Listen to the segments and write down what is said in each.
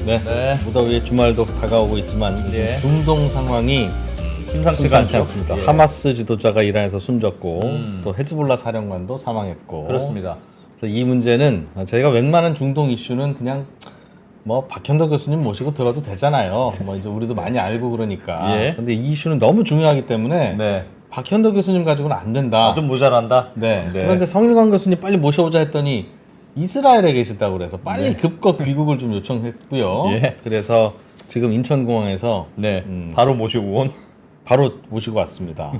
네. 네. 무더위에 주말도 다가오고 있지만 예. 중동 상황이 심상치가 심상치 않습니다. 예. 하마스 지도자가 이란에서 숨졌고 또 헤즈볼라 사령관도 사망했고 그렇습니다. 그래서 이 문제는 저희가 웬만한 중동 이슈는 그냥 뭐 박현도 교수님 모시고 들어도 되잖아요. 뭐 이제 우리도 많이 알고 그러니까. 예. 근데 이 이슈는 너무 중요하기 때문에 네. 박현도 교수님 가지고는 안 된다. 좀 모자란다. 네. 그런데 성일관 교수님 빨리 모셔오자 했더니 이스라엘에 계시다고 그래서 빨리 급거 귀국을 좀 요청했고요. 예. 그래서 지금 인천공항에서 네. 바로 모시고 온. 바로 모시고 왔습니다.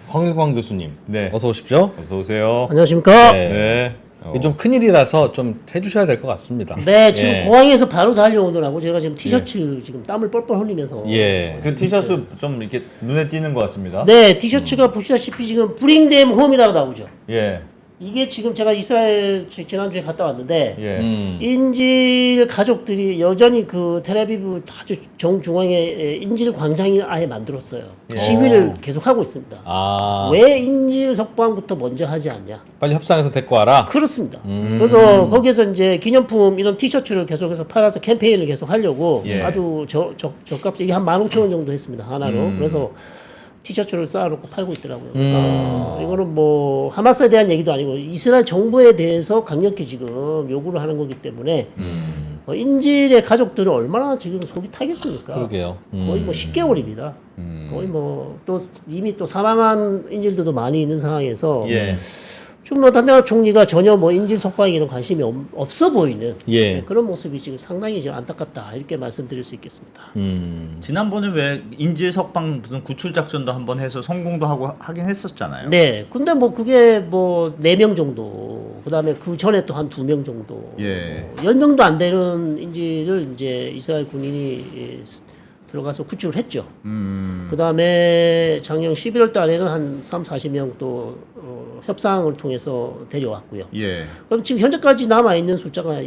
성일광 교수님, 네. 어서 오십시오. 어서 오세요. 안녕하십니까? 네. 네. 이게 좀 큰일이라서 좀 해주셔야 될 것 같습니다. 네, 지금 예. 공항에서 바로 달려오느라고 제가 지금 티셔츠 지금 땀을 뻘뻘 흘리면서 예. 그 티셔츠 좀 이렇게 눈에 띄는 것 같습니다. 네, 티셔츠가 보시다시피 지금 Bring them home이라고 나오죠. 예. 이게 지금 제가 이스라엘 지난주에 갔다 왔는데 예. 인질 가족들이 여전히 그 텔아비브 아주 정중앙에 인질 광장을 아예 만들었어요. 예. 시위를 계속 하고 있습니다. 아, 왜 인질 석방부터 먼저 하지 않냐? 빨리 협상해서 데리고 와라. 그렇습니다. 그래서 거기에서 이제 기념품 이런 티셔츠를 계속해서 팔아서 캠페인을 계속 하려고 예. 아주 저값 이게 한 15,000원 정도 했습니다 하나로. 그래서 티셔츠를 쌓아놓고 팔고 있더라고요. 그래서 이거는 뭐 하마스에 대한 얘기도 아니고 이스라엘 정부에 대해서 강력히 지금 요구를 하는 거기 때문에 인질의 가족들은 얼마나 지금 속이 타겠습니까? 그러게요. 거의 뭐 10개월입니다. 거의 뭐 또 이미 또 사망한 인질들도 많이 있는 상황에서 예. 지금 뭐 단대화 총리가 전혀 뭐 인질 석방에 이런 관심이 없어 보이는 예. 그런 모습이 지금 상당히 지금 안타깝다 이렇게 말씀드릴 수 있겠습니다. 지난번에 왜 인질 석방 무슨 구출 작전도 한번 해서 성공도 하고 하긴 했었잖아요. 네, 근데 뭐 그게 뭐 4명 정도, 그 다음에 그 전에 또 한 2명 정도, 예. 10명도 안 되는 인질을 이제 이스라엘 군인이 들어가서 구출을 했죠. 그 다음에 작년 11월 달에는 한 40명 또 협상을 통해서 데려왔고요. 예. 그럼 지금 현재까지 남아있는 숫자가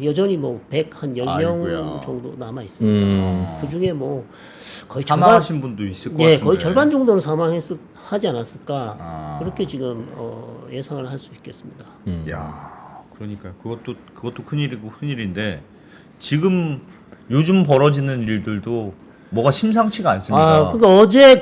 여전히 뭐 10명 아이고야. 정도 남아있습니다. 그 중에 뭐 거의 절반, 사망하신 분도 있을 것 예, 같은데. 거의 절반 정도는 하지 않았을까. 아. 그렇게 지금 예상을 할 수 있겠습니다. 야, 그러니까 그것도 큰일이고 큰일인데 지금 요즘 벌어지는 일들도 뭐가 심상치가 않습니다. 그러니까 어제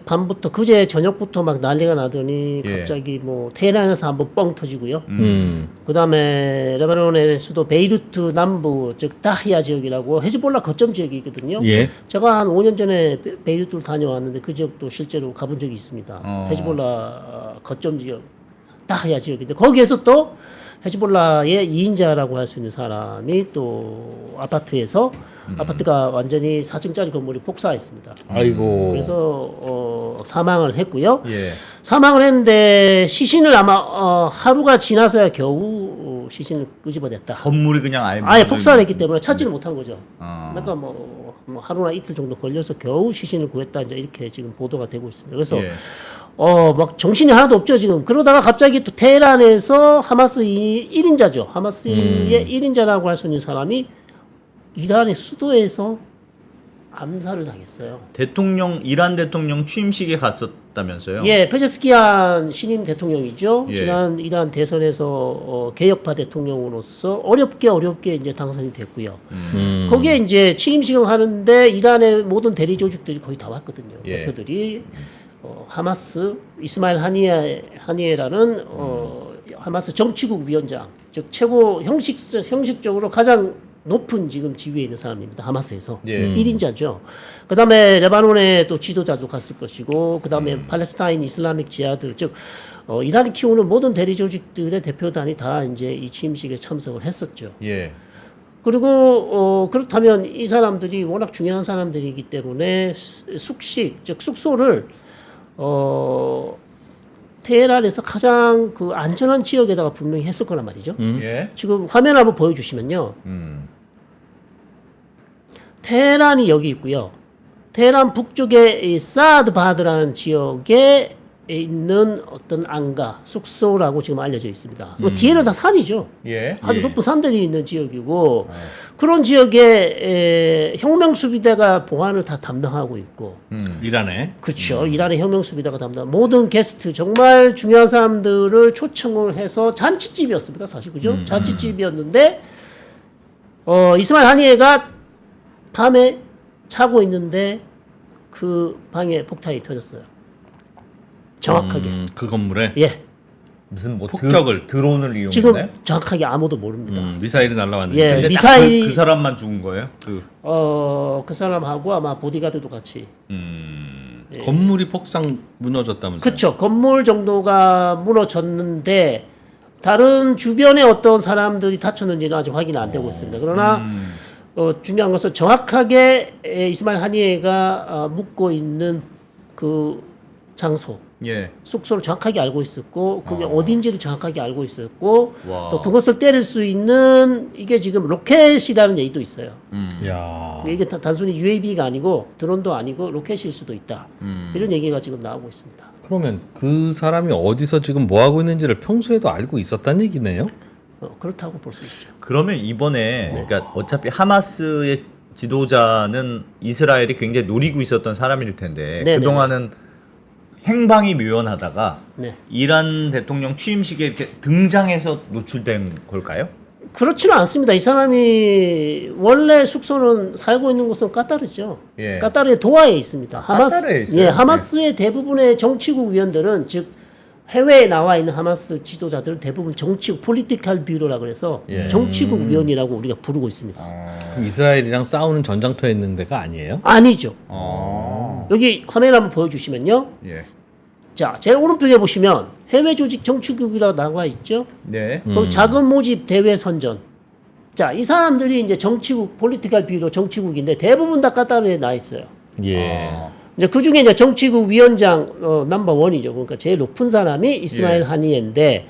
밤부터 그제 저녁부터 막 난리가 나더니 예. 갑자기 뭐 테헤란에서 한번 뻥 터지고요. 음. 그다음에 레바논의 수도 베이루트 남부 즉 다히야 지역이라고 헤즈볼라 거점 지역이 있거든요. 예. 제가 한 5년 전에 베이루트를 다녀왔는데 그 지역도 실제로 가본 적이 있습니다. 헤즈볼라 거점 지역 다히야 지역인데 거기에서 또 헤즈볼라의 2인자라고 할 수 있는 사람이 또 아파트에서 아파트가 완전히 4층짜리 건물이 폭사했습니다. 아이고. 그래서 사망을 했고요. 예. 사망을 했는데 시신을 아마 하루가 지나서야 겨우 시신을 끄집어냈다. 건물이 그냥 아예 아예 폭사를 했기 때문에 찾지를 못한 거죠. 어. 그러니까 뭐 하루나 이틀 정도 걸려서 겨우 시신을 구했다 이제 이렇게 지금 보도가 되고 있습니다. 그래서 예. 막 정신이 하나도 없죠 지금. 그러다가 갑자기 또 테헤란에서 하마스 1인자죠. 하마스의 1인자라고 할 수 있는 사람이 이란의 수도에서 암살을 당했어요. 이란 대통령 취임식에 갔었다면서요? 예, 페제스키안 신임 대통령이죠. 예. 지난 이란 대선에서 개혁파 대통령으로서 어렵게 이제 당선이 됐고요. 거기에 이제 취임식을 하는데 이란의 모든 대리 조직들이 거의 다 왔거든요. 예. 대표들이 하마스 이스마일 하니에라는 하마스 정치국 위원장, 즉 최고 형식적으로 가장 높은 지금 지위에 있는 사람입니다. 하마스에서 예. 1인자죠. 그다음에 레바논의 또 지도자도 갔을 것이고, 그다음에 팔레스타인 이슬라믹 지하드, 즉 이란이 키우는 모든 대리 조직들의 대표단이 다 이제 이 취임식에 참석을 했었죠. 예. 그리고 그렇다면 이 사람들이 워낙 중요한 사람들이기 때문에 즉 숙소를 테헤란에서 가장 그 안전한 지역에다가 분명히 했을 거란 말이죠. 예. 지금 화면 한번 보여주시면요. 테헤란이 여기 있고요. 테헤란 북쪽에 이 사드바드라는 지역에 있는 어떤 안가, 숙소라고 지금 알려져 있습니다. 뒤에는 다 산이죠. 예. 아주 예. 높은 산들이 있는 지역이고 그런 지역에 혁명수비대가 보안을 다 담당하고 있고 이란에. 그렇죠. 이란의 혁명수비대가 담당 모든 게스트 정말 중요한 사람들을 초청을 해서 잔치집이었습니다. 사실 그죠? 잔치집이었는데 이스마일 하니에가 밤에 자고 있는데 그 방에 폭탄이 터졌어요. 정확하게. 그 건물에 예. 무슨 뭐 드론을 지금 이용했나요? 정확하게 아무도 모릅니다. 미사일이 날라왔는데. 예, 근데 미사일이 그 사람만 죽은 거예요? 그 사람하고 아마 보디가드도 같이. 건물이 폭삭 무너졌다면서요? 그렇죠. 건물 정도가 무너졌는데 다른 주변에 어떤 사람들이 다쳤는지는 아직 확인 안 되고 있습니다. 그러나 중요한 것은 정확하게 이스마일 하니에가 묵고 있는 그 장소, 예. 숙소를 정확하게 알고 있었고 그게 어딘지를 정확하게 알고 있었고 와. 또 그것을 때릴 수 있는 이게 지금 로켓이라는 얘기도 있어요. 야. 이게 단순히 UAV가 아니고 드론도 아니고 로켓일 수도 있다. 이런 얘기가 지금 나오고 있습니다. 그러면 그 사람이 어디서 지금 뭐 하고 있는지를 평소에도 알고 있었단 얘기네요? 그렇다고 볼 수 있죠. 그러면 이번에 그러니까 어차피 하마스의 지도자는 이스라엘이 굉장히 노리고 있었던 사람일 텐데 네네. 그동안은 행방이 묘연하다가 네. 이란 대통령 취임식에 이렇게 등장해서 노출된 걸까요? 그렇지는 않습니다. 이 사람이 원래 숙소는 살고 있는 곳은 까타르죠. 예. 까타르의 도하에 있습니다. 까타르에 있어요? 예, 하마스의 대부분의 정치국 위원들은 즉 해외에 나와 있는 하마스 지도자들은 대부분 정치국 폴리티컬 뷰로라 그래서 예. 정치국 위원이라고 우리가 부르고 있습니다. 그럼 이스라엘이랑 싸우는 전장터에 있는 데가 아니에요? 아니죠. 여기 화면 한번 보여주시면요. 예. 자, 제 오른쪽에 보시면 해외 조직 정치국이라고 나와 있죠. 네. 그리고 자금 모집 대외 선전. 자, 이 사람들이 이제 정치국 폴리티컬 뷰로 정치국인데 대부분 다 까타르에 나 있어요. 예. 이제 그 중에 이제 정치국 위원장 넘버 원이죠. 그러니까 제일 높은 사람이 이스마일 예. 하니에인데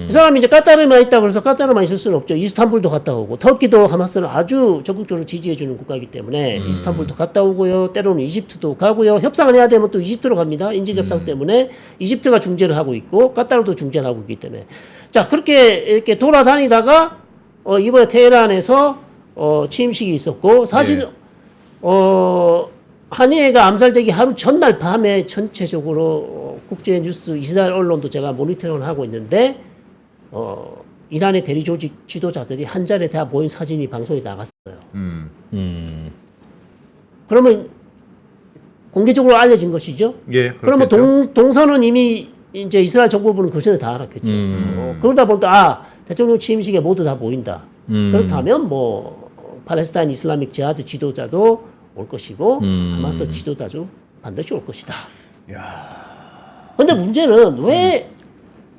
이 사람이 이제 까타르에만 있다 그래서 까타르만 있을 수는 없죠. 이스탄불도 갔다 오고 터키도 하마스를 아주 적극적으로 지지해주는 국가이기 때문에 이스탄불도 갔다 오고요. 때로는 이집트도 가고요. 협상을 해야 되면 또 이집트로 갑니다. 인질 협상 때문에 이집트가 중재를 하고 있고 까타르도 중재를 하고 있기 때문에 자 그렇게 이렇게 돌아다니다가 이번에 테헤란에서 취임식이 있었고 사실 하니에가 암살되기 하루 전날 밤에 전체적으로 국제 뉴스 이스라엘 언론도 제가 모니터링을 하고 있는데 이란의 대리 조직 지도자들이 한 자리에 다 모인 사진이 방송에 나갔어요. 그러면 공개적으로 알려진 것이죠. 예. 그러면 그렇겠죠. 동선은 이미 이제 이스라엘 정부부는 그 전에 다 알았겠죠. 그러다 보니까 대통령 취임식에 모두 다 모인다. 그렇다면 뭐 팔레스타인 이슬라믹 지하드 지도자도 올 것이고 하마스 지도자도 반드시 올 것이다. 그런데 문제는 왜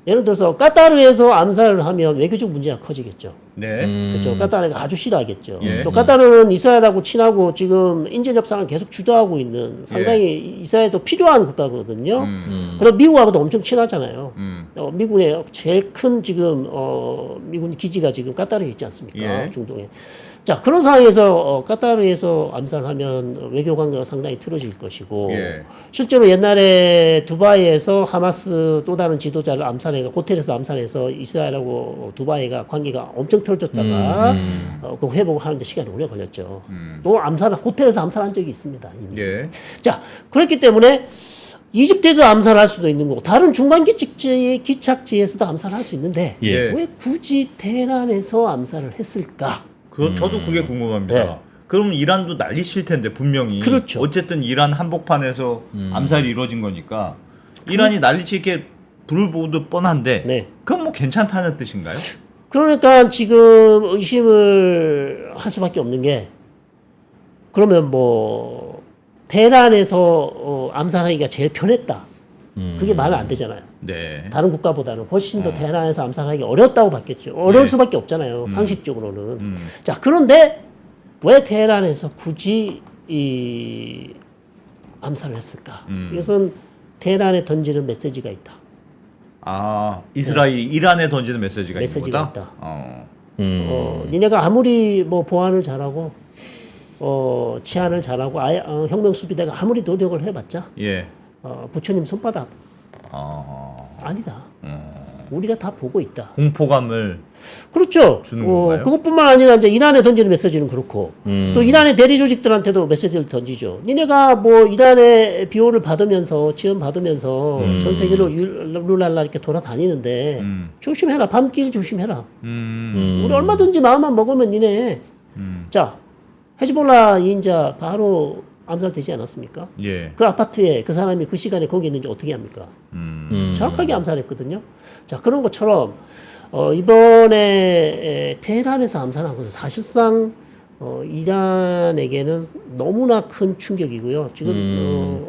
예를 들어서 까타르에서 암살을 하면 외교적 문제가 커지겠죠. 네. 그렇죠. 까타르가 아주 싫어하겠죠. 예. 또 까타르는 이스라엘하고 친하고 지금 인질 협상을 계속 주도하고 있는 상당히 이스라엘도 필요한 국가거든요. 그리고 미국하고도 엄청 친하잖아요. 미군의 제일 큰 지금 미군 기지가 지금 까타르에 있지 않습니까? 예. 중동에. 자 그런 상황에서 까타르에서 암살하면 외교 관계가 상당히 틀어질 것이고 예. 실제로 옛날에 두바이에서 하마스 또 다른 지도자를 암살해가 호텔에서 암살해서 이스라엘하고 두바이가 관계가 엄청 틀어졌다가 그 회복을 하는데 시간이 오래 걸렸죠. 또 호텔에서 암살한 적이 있습니다. 이미. 예. 자 그렇기 때문에 이집트에도 암살할 수도 있는 거고 다른 중간 기착지에서도 암살할 수 있는데 예. 왜 굳이 테헤란에서 암살을 했을까? 저도 그게 궁금합니다. 네. 그럼 이란도 난리칠 텐데 분명히. 그렇죠. 어쨌든 이란 한복판에서 암살이 이루어진 거니까 이란이 난리칠 게 불을 보듯 뻔한데 네. 그건 뭐 괜찮다는 뜻인가요? 그러니까 지금 의심을 할 수밖에 없는 게 그러면 뭐 테헤란에서 암살하기가 제일 편했다. 그게 말은 안 되잖아요. 네. 다른 국가보다는 훨씬 더 테헤란에서 암살하기 어렵다고 봤겠죠. 어려울 수밖에 없잖아요. 상식적으로는. 자 그런데 왜 테헤란에서 굳이 이 암살을 했을까? 이것은 테헤란에 던지는 메시지가 있다. 아 이스라엘이 이란에 던지는 메시지가 메시지가 있는 거다. 있다. 니네가 아무리 뭐 보안을 잘하고 치안을 잘하고 혁명 수비대가 아무리 노력을 해봤자 예. 부처님 손바닥 아니다. 우리가 다 보고 있다. 공포감을 그렇죠. 주는 건가요? 그것뿐만 아니라 이제 이란에 던지는 메시지는 그렇고 또 이란의 대리 조직들한테도 메시지를 던지죠. 니네가 뭐 이란의 비호를 받으면서 지원 받으면서 전 세계로 룰랄라 이렇게 돌아다니는데 조심해라. 밤길 조심해라. 우리 얼마든지 마음만 먹으면 니네 자, 헤즈볼라 2인자 바로 암살되지 않았습니까? 예. 그 아파트에 그 사람이 그 시간에 거기 있는지 어떻게 합니까? 정확하게 암살했거든요. 자, 그런 것처럼 이번에 테헤란에서 암살한 것은 사실상 이란에게는 너무나 큰 충격이고요. 지금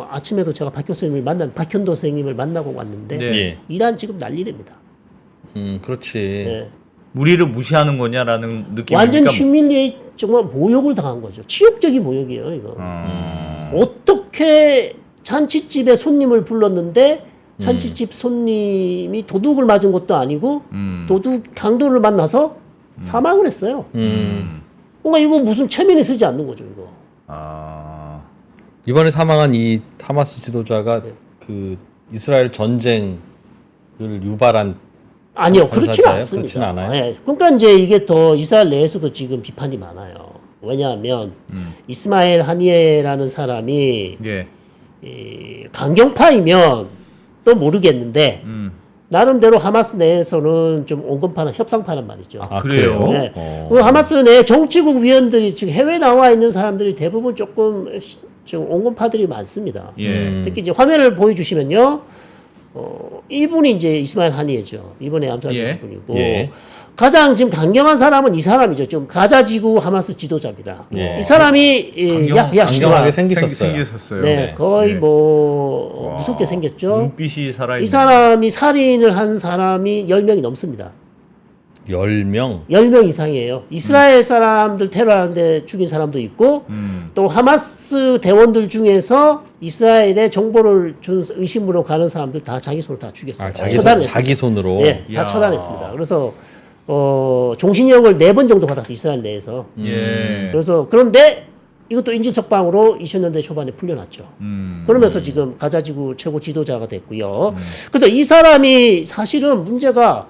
아침에도 제가 박현도 선생님을 만나고 왔는데 네. 예. 이란 지금 난리랍니다. 그렇지. 네. 우리를 무시하는 거냐라는 느낌이 완전 휴밀리에 정말 모욕을 당한 거죠. 치욕적인 모욕이에요, 이거. 어떻게 잔치집에 손님을 불렀는데 잔치집 손님이 도둑을 맞은 것도 아니고 도둑 강도를 만나서 사망을 했어요. 뭔가 이거 무슨 체면이 서지 않는 거죠, 이거. 이번에 사망한 이 하마스 지도자가 그 이스라엘 전쟁을 유발한 아니요, 그렇지는 반사자예요? 않습니다. 그렇지는 않아요? 네, 그러니까 이제 이게 더 이스라엘 내에서도 지금 비판이 많아요. 왜냐하면 이스마엘 하니에라는 사람이 예. 이 강경파이면 또 모르겠는데 나름대로 하마스 내에서는 좀 온건파나 협상파란 말이죠. 아, 그래요? 그래요? 네. 그 하마스 내 정치국 위원들이 지금 해외 나와 있는 사람들이 대부분 조금 좀 온건파들이 많습니다. 예. 특히 이제 화면을 보여주시면요, 이분이 이제 이스마엘 하니에죠. 이번에 암살된 예. 분이고 예. 가장 지금 강경한 사람은 이 사람이죠. 좀 가자 지구 하마스 지도자입니다. 예. 이 사람이 강경하게 생기셨어요. 생기셨어요. 네, 거의 예. 뭐 무섭게 생겼죠. 눈빛이 살아있는. 이 사람이 살인을 한 사람이 10명이 넘습니다. 10명. 10명 이상이에요. 이스라엘 사람들 테러하는데 죽인 사람도 있고 또 하마스 대원들 중에서 이스라엘에 정보를 준 의심으로 가는 사람들 다 자기 손으로 다 죽였어요. 아, 처단했습니다. 자기 손으로. 네, 이야. 다 처단했습니다. 그래서 종신형을 4번 정도 받았어요. 이스라엘 내에서. 예. 그래서 그런데 이것도 인질척방으로 2000년대 초반에 풀려났죠. 그러면서 지금 가자지구 최고 지도자가 됐고요. 그래서 이 사람이 사실은 문제가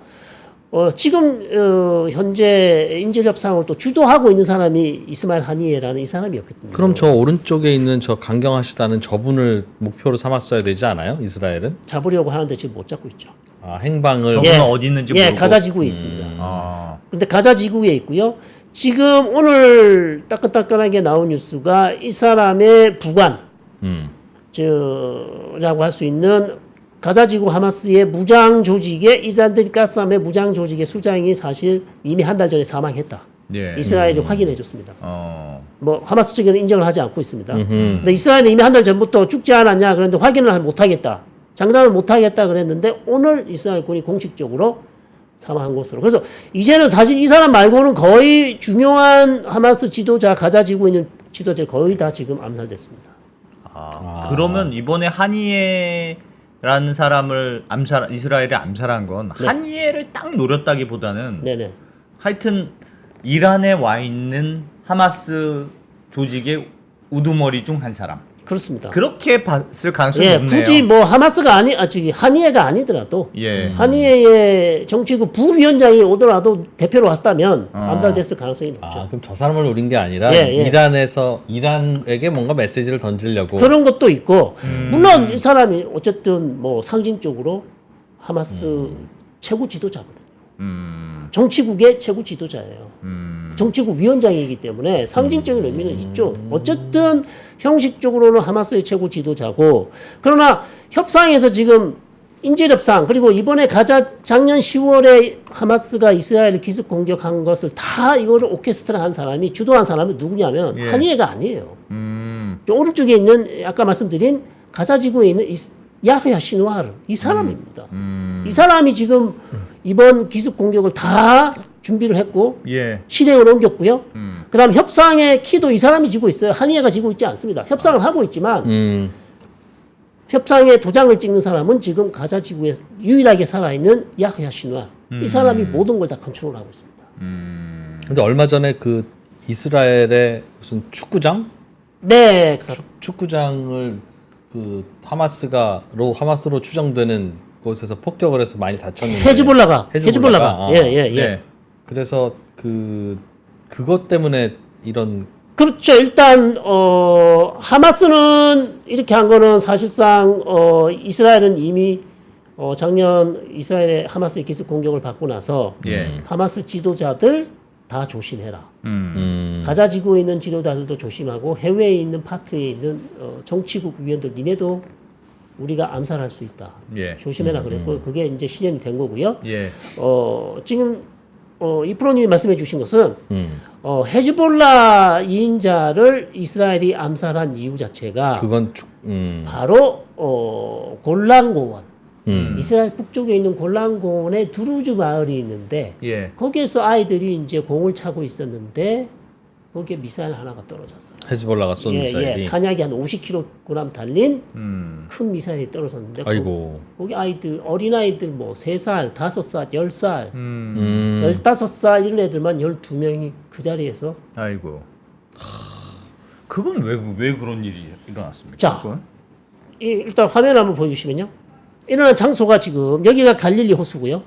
지금 현재 인질 협상을 또 주도하고 있는 사람이 이스마일 하니에라는 이 사람이었거든요. 그럼 저 오른쪽에 있는 저 강경하시다는 저분을 목표로 삼았어야 되지 않아요? 이스라엘은? 잡으려고 하는데 지금 못 잡고 있죠. 아, 행방을 저분은 어디 있는지 예, 모르고. 가자지구에 있습니다. 아. 근데 가자지구에 있고요. 지금 오늘 따끈따끈하게 나온 뉴스가 이 사람의 부관, 라고 할 수 있는 가자지구 하마스의 무장 조직의 이산들 가스함의 무장 조직의 수장이 사실 이미 한 달 전에 사망했다. 예. 이스라엘이 확인해 줬습니다. 뭐 하마스 측에는 인정을 하지 않고 있습니다. 근데 이스라엘은 이미 한 달 전부터 죽지 않았냐 그런데 확인을 못 하겠다. 장담을 못 하겠다 그랬는데 오늘 이스라엘군이 공식적으로 사망한 것으로. 그래서 이제는 사실 이 사람 말고는 거의 중요한 하마스 지도자 가자지구에 있는 지도자들 거의 다 지금 암살됐습니다. 그러면 이번에 하니에라는 사람을 이스라엘이 암살한 건 네. 하니에를 딱 노렸다기보다는 네네. 하여튼 이란에 와 있는 하마스 조직의 우두머리 중 한 사람. 그렇습니다. 그렇게 봤을 가능성이 예, 높네요. 굳이 뭐 하마스가 하니에가 아니더라도 예. 하니에의 정치국 부위원장이 오더라도 대표로 왔다면 암살됐을 가능성이 높죠. 아, 그럼 저 사람을 노린 게 아니라 예, 예. 이란에게 뭔가 메시지를 던지려고. 그런 것도 있고 물론 이 사람이 어쨌든 뭐 상징적으로 하마스 최고 지도자거든요. 정치국의 최고 지도자예요. 정치국 위원장이기 때문에 상징적인 의미는 있죠. 어쨌든 형식적으로는 하마스의 최고 지도자고 그러나 협상에서 지금 인질 협상 그리고 이번에 작년 10월에 하마스가 이스라엘을 기습 공격한 것을 다 이거를 오케스트라 한 사람이 주도한 사람이 누구냐면 예. 하니에가 아니에요. 오른쪽에 있는 아까 말씀드린 가자지구에 있는 야흐야 시누아르 이 사람입니다. 이 사람이 지금 이번 기습 공격을 다 준비를 했고 예. 실행을 옮겼고요. 그다음 협상의 키도 이 사람이 지고 있어요. 하니에가 지고 있지 않습니다. 협상을 하고 있지만 협상의 도장을 찍는 사람은 지금 가자지구에 유일하게 살아있는 야흐야 시누아르 이 사람이 모든 걸 다 컨트롤하고 있습니다. 근데 얼마 전에 그 이스라엘의 무슨 축구장? 네, 축구장을 그 하마스로 추정되는 곳에서 폭격을 해서 많이 다쳤는데 헤즈볼라가 아, 예. 네. 그래서 그것 때문에 이런 그렇죠. 일단 하마스는 이렇게 한 거는 사실상 이스라엘은 이미 작년 이스라엘의 하마스의 기습 공격을 받고 나서 예. 하마스 지도자들 다 조심해라. 음. 가자 지구에 있는 지도자들도 조심하고 해외에 있는 파트에 있는 정치국 위원들 니네도 우리가 암살할 수 있다. 예. 조심해라 그랬고 그게 이제 실현이 된 거고요. 예. 지금 이 프로님이 말씀해 주신 것은 헤즈볼라 2인자를 이스라엘이 암살한 이유 자체가 그건 바로 골란고원 이스라엘 북쪽에 있는 골란고원에 두루즈 마을이 있는데 예. 거기에서 아이들이 이제 공을 차고 있었는데 거기에 미사일 하나가 떨어졌어요. 헤즈볼라가 쏜 미사일이. 탄약이 한 50kg 달린 큰 미사일이 떨어졌는데 아이고. 거기 아이들 어린아이들 뭐 3살, 5살, 10살, 음. 15살 이런 애들만 12명이 그 자리에서 아이고. 그건 왜 그런 일이 일어났습니까? 자. 그건? 일단 화면 한번 보여주시면요. 일어난 장소가 지금 여기가 갈릴리 호수고요.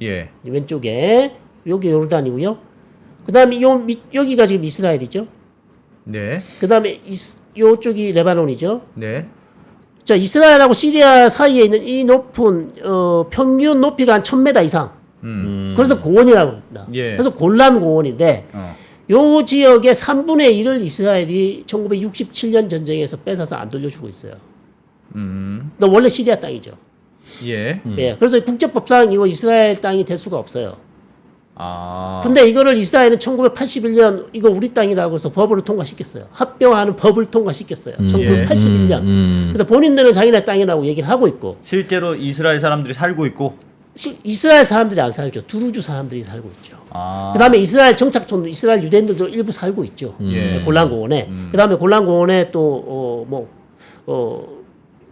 예. 왼쪽에 여기 요르단이고요. 그다음에 여기가 지금 이스라엘이죠. 네. 그다음에 요쪽이 레바논이죠. 네. 자, 이스라엘하고 시리아 사이에 있는 이 높은 평균 높이가 한 1000m 이상. 그래서 고원이라고 합니다. 예. 그래서 골란 고원인데 요 지역의 3분의 1을 이스라엘이 1967년 전쟁에서 뺏어서 안 돌려주고 있어요. 근데 원래 시리아 땅이죠. 예. 예. 그래서 국제법상 이거 이스라엘 땅이 될 수가 없어요. 아. 근데 이거를 이스라엘은 1981년 이거 우리 땅이라고 해서 법으로 통과시켰어요. 합병하는 법을 통과시켰어요. 1981년. 그래서 본인들은 자기네 땅이라고 얘기를 하고 있고 실제로 이스라엘 사람들이 살고 있고. 이스라엘 사람들이 안 살죠. 두루즈 사람들이 살고 있죠. 아. 그다음에 이스라엘 정착촌, 이스라엘 유대인들도 일부 살고 있죠. 예. 골란고원에. 그다음에 골란고원에 또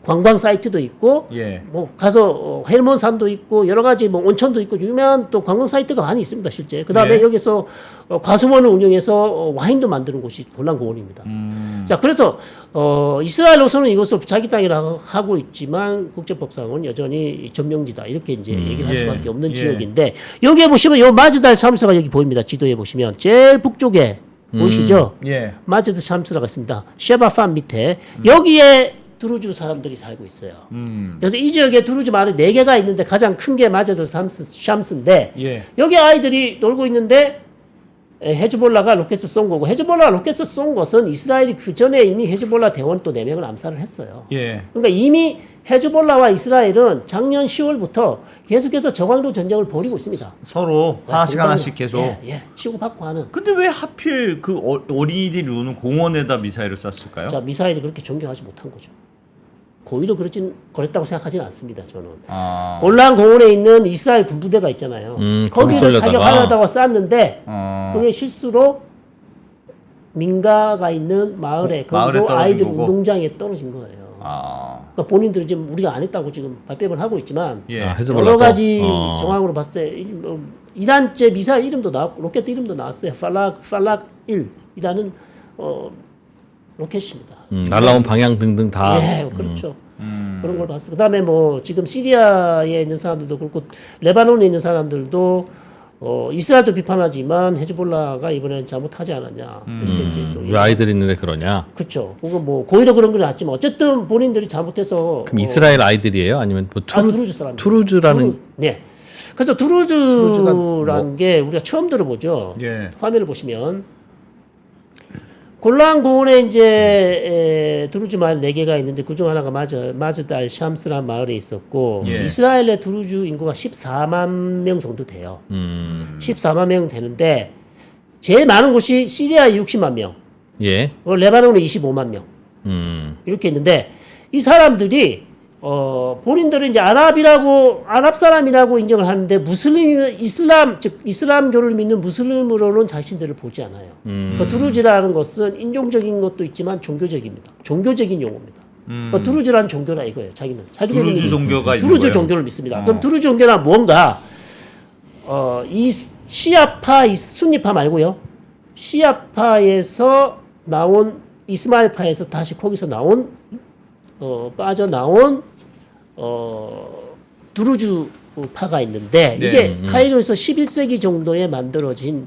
관광 사이트도 있고, 예. 뭐 가서 헬몬산도 있고 여러 가지 뭐 온천도 있고 유명한 또 관광 사이트가 많이 있습니다 실제. 그다음에 예. 여기서 과수원을 운영해서 와인도 만드는 곳이 골란고원입니다. 자 그래서 이스라엘로서는 이것을 자기 땅이라고 하고 있지만 국제법상은 여전히 점령지다 이렇게 이제 얘기를 할 예. 수밖에 없는 예. 지역인데 여기에 보시면 요 마즈달 샴스가 여기 보입니다. 지도에 보시면 제일 북쪽에 보이시죠? 예. 마즈드 샴스라가 있습니다. 셰바판 밑에 여기에 두루즈 사람들이 살고 있어요. 그래서 이 지역에 두루즈 마을이 4개가 있는데 가장 큰 게 마즈드 샴스인데 예. 여기 아이들이 놀고 있는데 헤즈볼라가 로켓을 쏜 거고 헤즈볼라가 로켓을 쏜 것은 이스라엘이 그 전에 이미 헤즈볼라 대원 또 4명을 암살을 했어요. 예. 그러니까 이미 헤즈볼라와 이스라엘은 작년 10월부터 계속해서 저강도 전쟁을 벌이고 있습니다. 서로 하나씩 하나씩 계속. 예, 치고받고 하는. 근데 왜 하필 그 어린이들이 노는 공원에다 미사일을 쐈을까요? 자, 미사일이 그렇게 존경하지 못한 거죠. 고의로 그랬다고 생각하지는 않습니다. 저는. 아. 골란 공원에 있는 이스라엘 군부대가 있잖아요. 거기 거기를 쏠려다가. 타격하려다가 쐈는데 어. 그게 실수로 민가가 있는 마을에 마을에 거기도 떨어진 아이들 거고? 운동장에 떨어진 거예요. 아. 그러니까 본인들은 지금 우리가 안 했다고 지금 발뺌을 하고 있지만 예. 아, 헤즈볼라도? 여러 가지 어. 정황으로 봤을 때 이란제 미사일 이름도 나왔고 로켓 이름도 나왔어요. 팔락 1이라는 로켓입니다. 날라온 방향 등등 다. 예, 그렇죠. 그런 걸 봤어요. 그다음에 뭐 지금 시리아에 있는 사람들도 그렇고 레바논에 있는 사람들도 이스라엘도 비판하지만 헤즈볼라가 이번에는 잘못하지 않았냐. 이렇게 이제 또 왜 아이들 있는데 그러냐? 그렇죠. 그거 뭐 고의로 그런 건 아니지만 어쨌든 본인들이 잘못해서 그럼 이스라엘 아이들이에요? 아니면 뭐 두루즈 사람. 투르즈라는 네. 그래서 두루즈라는 게 우리가 처음 들어보죠. 예. 화면을 보시면 골란 고원에 이제 두루즈 마을 4개가 있는데 그중 하나가 마즈달 샴스라는 마을에 있었고 예. 이스라엘의 두루즈 인구가 14만 명 정도 돼요. 14만 명 되는데 제일 많은 곳이 시리아에 60만 명, 예. 레바논에 25만 명 이렇게 있는데 이 사람들이 본인들은 이제 아랍 사람이라고 인정을 하는데 이슬람교를 믿는 무슬림으로는 자신들을 보지 않아요. 그러니까 두루즈라는 것은 인종적인 것도 있지만 종교적입니다. 종교적인 용어입니다. 그러니까 두루즈라는 종교라 이거예요. 자기들은 두루즈 종교가 있는 두루즈 거예요? 종교를 믿습니다. 그럼 두루즈 종교란 뭔가 이 시아파, 순니파 말고요. 시아파에서 나온 이스마일파에서 다시 거기서 나온 빠져나온 두루즈파가 있는데 네. 이게 카이로에서 11세기 정도에 만들어진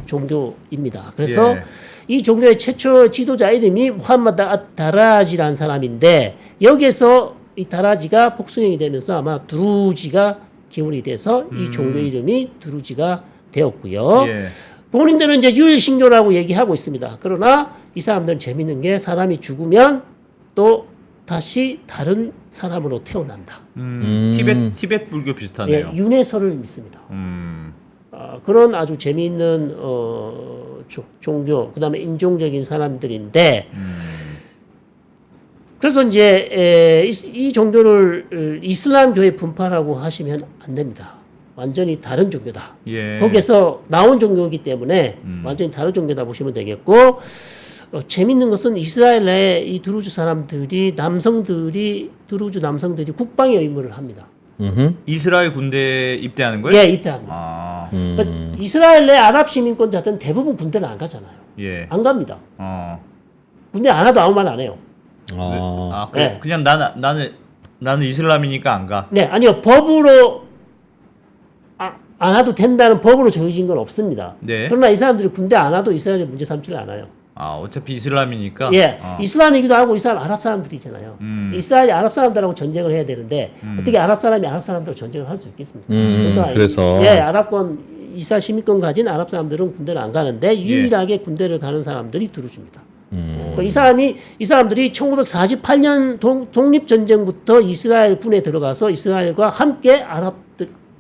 종교입니다. 그래서 예. 이 종교의 최초 지도자 이름이 무함마드 다라지라는 사람인데 여기에서 이 다라지가 복수형이 되면서 아마 두루지가 기원이 돼서 이 종교 이름이 두루지가 되었고요. 예. 본인들은 이제 유일신교라고 얘기하고 있습니다. 그러나 이 사람들은 재밌는 게 사람이 죽으면 또 다시 다른 사람으로 태어난다. 티벳 불교 비슷하네요. 예, 윤회설을 믿습니다. 그런 아주 재미있는 종교, 그다음에 인종적인 사람들인데, 그래서 이제 이 종교를 이슬람교의 분파라고 하시면 안 됩니다. 완전히 다른 종교다. 예. 거기에서 나온 종교이기 때문에 완전히 다른 종교다 보시면 되겠고, 재밌는 것은 이스라엘 내에 이 드루즈 사람들이 드루즈 남성들이 국방의 의무를 합니다. 이스라엘 군대에 입대하는 거예요? 예, 입대합니다. 아, 그러니까 이스라엘 내 아랍 시민권자들은 대부분 군대를 안 가잖아요. 예. 안 갑니다. 어. 군대 안 와도 아무 말 안 해요. 아, 네. 그냥 나는 이슬람이니까 안 가. 네, 아니요. 법으로 안 와도 된다는 법으로 정해진 건 없습니다. 네. 그러나 이 사람들이 군대 안 와도 이스라엘에 문제 삼지를 않아요. 아, 어차피 이슬람이니까. 예, 어. 이슬람이기도 하고 이스라엘 아랍 사람들이잖아요. 이스라엘이 아랍 사람들하고 전쟁을 해야 되는데 어떻게 아랍 사람이 아랍 사람들하고 전쟁을 할 수 있겠습니까? 그러니까 그래서. 예, 아랍권 이스라엘 시민권 가진 아랍 사람들은 군대를 안 가는데 유일하게 군대를 가는 사람들이 드루즈입니다. 그러니까 이 사람들이 1948년 독립 전쟁부터 이스라엘 군에 들어가서 이스라엘과 함께 아랍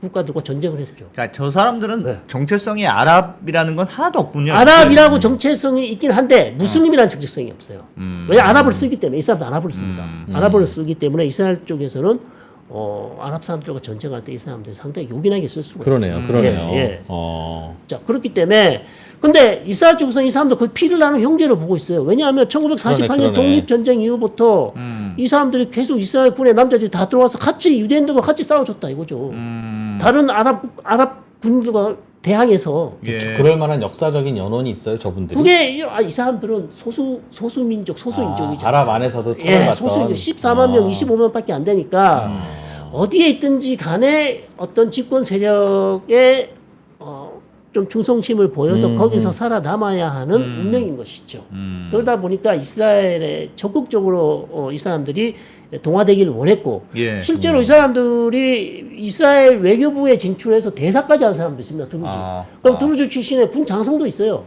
국가들과 전쟁을 했죠. 그러니까 저 사람들은 네. 정체성이 아랍이라는 건 하나도 없군요. 아랍이라고 정체성이 있긴 한데 무슬림이라는 정체성이 없어요. 왜냐 아랍을 쓰기 때문에 이 사람도 아랍을 씁니다. 아랍어를 쓰기 때문에 이스라엘 쪽에서는 아랍 사람들과 전쟁할 때 이 사람들이 상당히 요긴하게 쓸 수가 그러네요. 있어요. 그러네요. 예. 어. 자 그렇기 때문에 근데 이스라엘 쪽에서는 이 사람들 거의 피를 나는 형제로 보고 있어요. 왜냐하면 1948년 그러네. 독립전쟁 이후부터 이 사람들이 계속 이스라엘 군의 남자들이 다 들어와서 같이 유대인들과 같이 싸워줬다 이거죠. 다른 아랍 군들과 대항해서 예. 그럴 만한 역사적인 연원이 있어요, 저분들이. 그게 이 사람들은 소수민족, 소수인종이잖아요. 아랍 안에서도 예, 처벌받던. 소수인종 14만 명, 25만밖에 안 되니까 어디에 있든지 간에 어떤 집권 세력에 좀 중성심을 보여서 거기서 살아남아야 하는 운명인 것이죠. 그러다 보니까 이스라엘에 적극적으로 이 사람들이 동화되기를 원했고 예. 실제로 이 사람들이 이스라엘 외교부에 진출해서 대사까지 한 사람도 있습니다. 드루즈. 그럼 드루즈 출신의 군 장성도 있어요.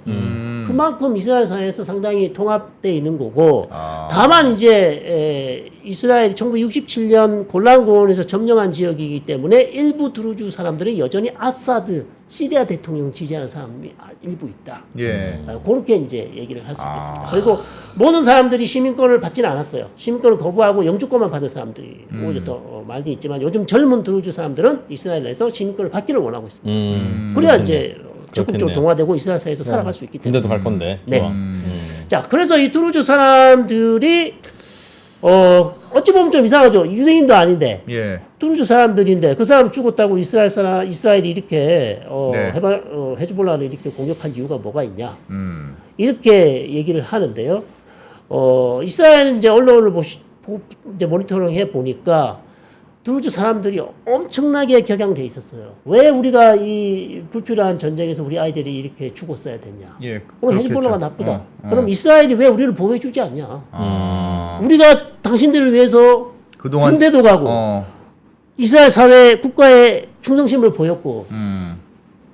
그만큼 이스라엘 사회에서 상당히 통합되어 있는 거고 다만 이제 이스라엘이 1967년 골란고원에서 점령한 지역이기 때문에 일부 드루즈 사람들은 여전히 아사드 시리아 대통령 지지하는 사람이 일부 있다. 예. 그렇게 이제 얘기를 할 수 있겠습니다. 그리고 모든 사람들이 시민권을 받지는 않았어요. 시민권을 거부하고 영주권만 받은 사람들이 오히려 더 많이 있지만 요즘 젊은 드루즈 사람들은 이스라엘 내에서 시민권을 받기를 원하고 있습니다. 그래야 이제 적극적으로 그렇겠네요. 동화되고 이스라엘 사회에서 살아갈 수 있기 때문에. 군대도 갈 건데. 네. 좋아. 자, 그래서 이 드루즈 사람들이 어찌 보면 좀 이상하죠. 유대인도 아닌데 예. 드루즈 사람들인데 그 사람 죽었다고 이스라엘이 이렇게 네. 헤즈볼라를 이렇게 공격한 이유가 뭐가 있냐 이렇게 얘기를 하는데요. 이스라엘 이제 언론을 이제 모니터링 해 보니까 드루즈 사람들이 엄청나게 격양돼 있었어요. 왜 우리가 이 불필요한 전쟁에서 우리 아이들이 이렇게 죽었어야 됐냐? 예. 그럼 헤즈볼라가 나쁘다. 그럼 이스라엘이 왜 우리를 보호해주지 않냐? 우리가 당신들을 위해서 그동안 군대도 가고 이스라엘 사회 국가에 충성심을 보였고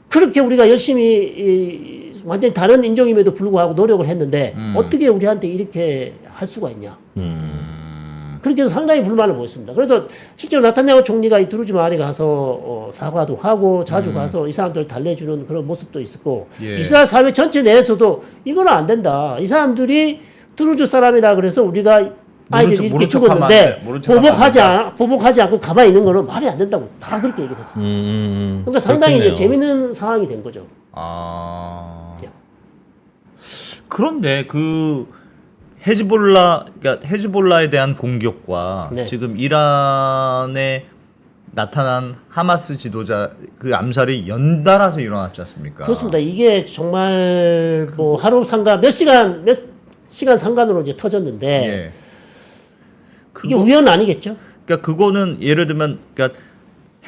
그렇게 우리가 열심히 완전히 다른 인종임에도 불구하고 노력을 했는데 어떻게 우리한테 이렇게 할 수가 있냐? 그렇게 해서 상당히 불만을 보였습니다. 그래서 실제로 나타냐후 총리가 이 드루즈 마을에 가서 사과도 하고 자주 가서 이 사람들을 달래주는 그런 모습도 있었고 예. 이스라엘 사회 전체 내에서도 이거는 안 된다. 이 사람들이 드루즈 사람이라 그래서 우리가 아이들이 이렇게 죽었는데 보복하지 않고 가만히 있는 거는 말이 안 된다고 다 그렇게 얘기했어요. 그러니까 상당히 이제 재밌는 상황이 된 거죠. 예. 그런데 헤즈볼라에 대한 공격과 네. 지금 이란에 나타난 하마스 지도자 그 암살이 연달아서 일어났지 않습니까? 그렇습니다. 이게 정말 뭐 하루 몇 시간 상관으로 이제 터졌는데 예. 이게 우연 아니겠죠? 그러니까 그거는 예를 들면 그러니까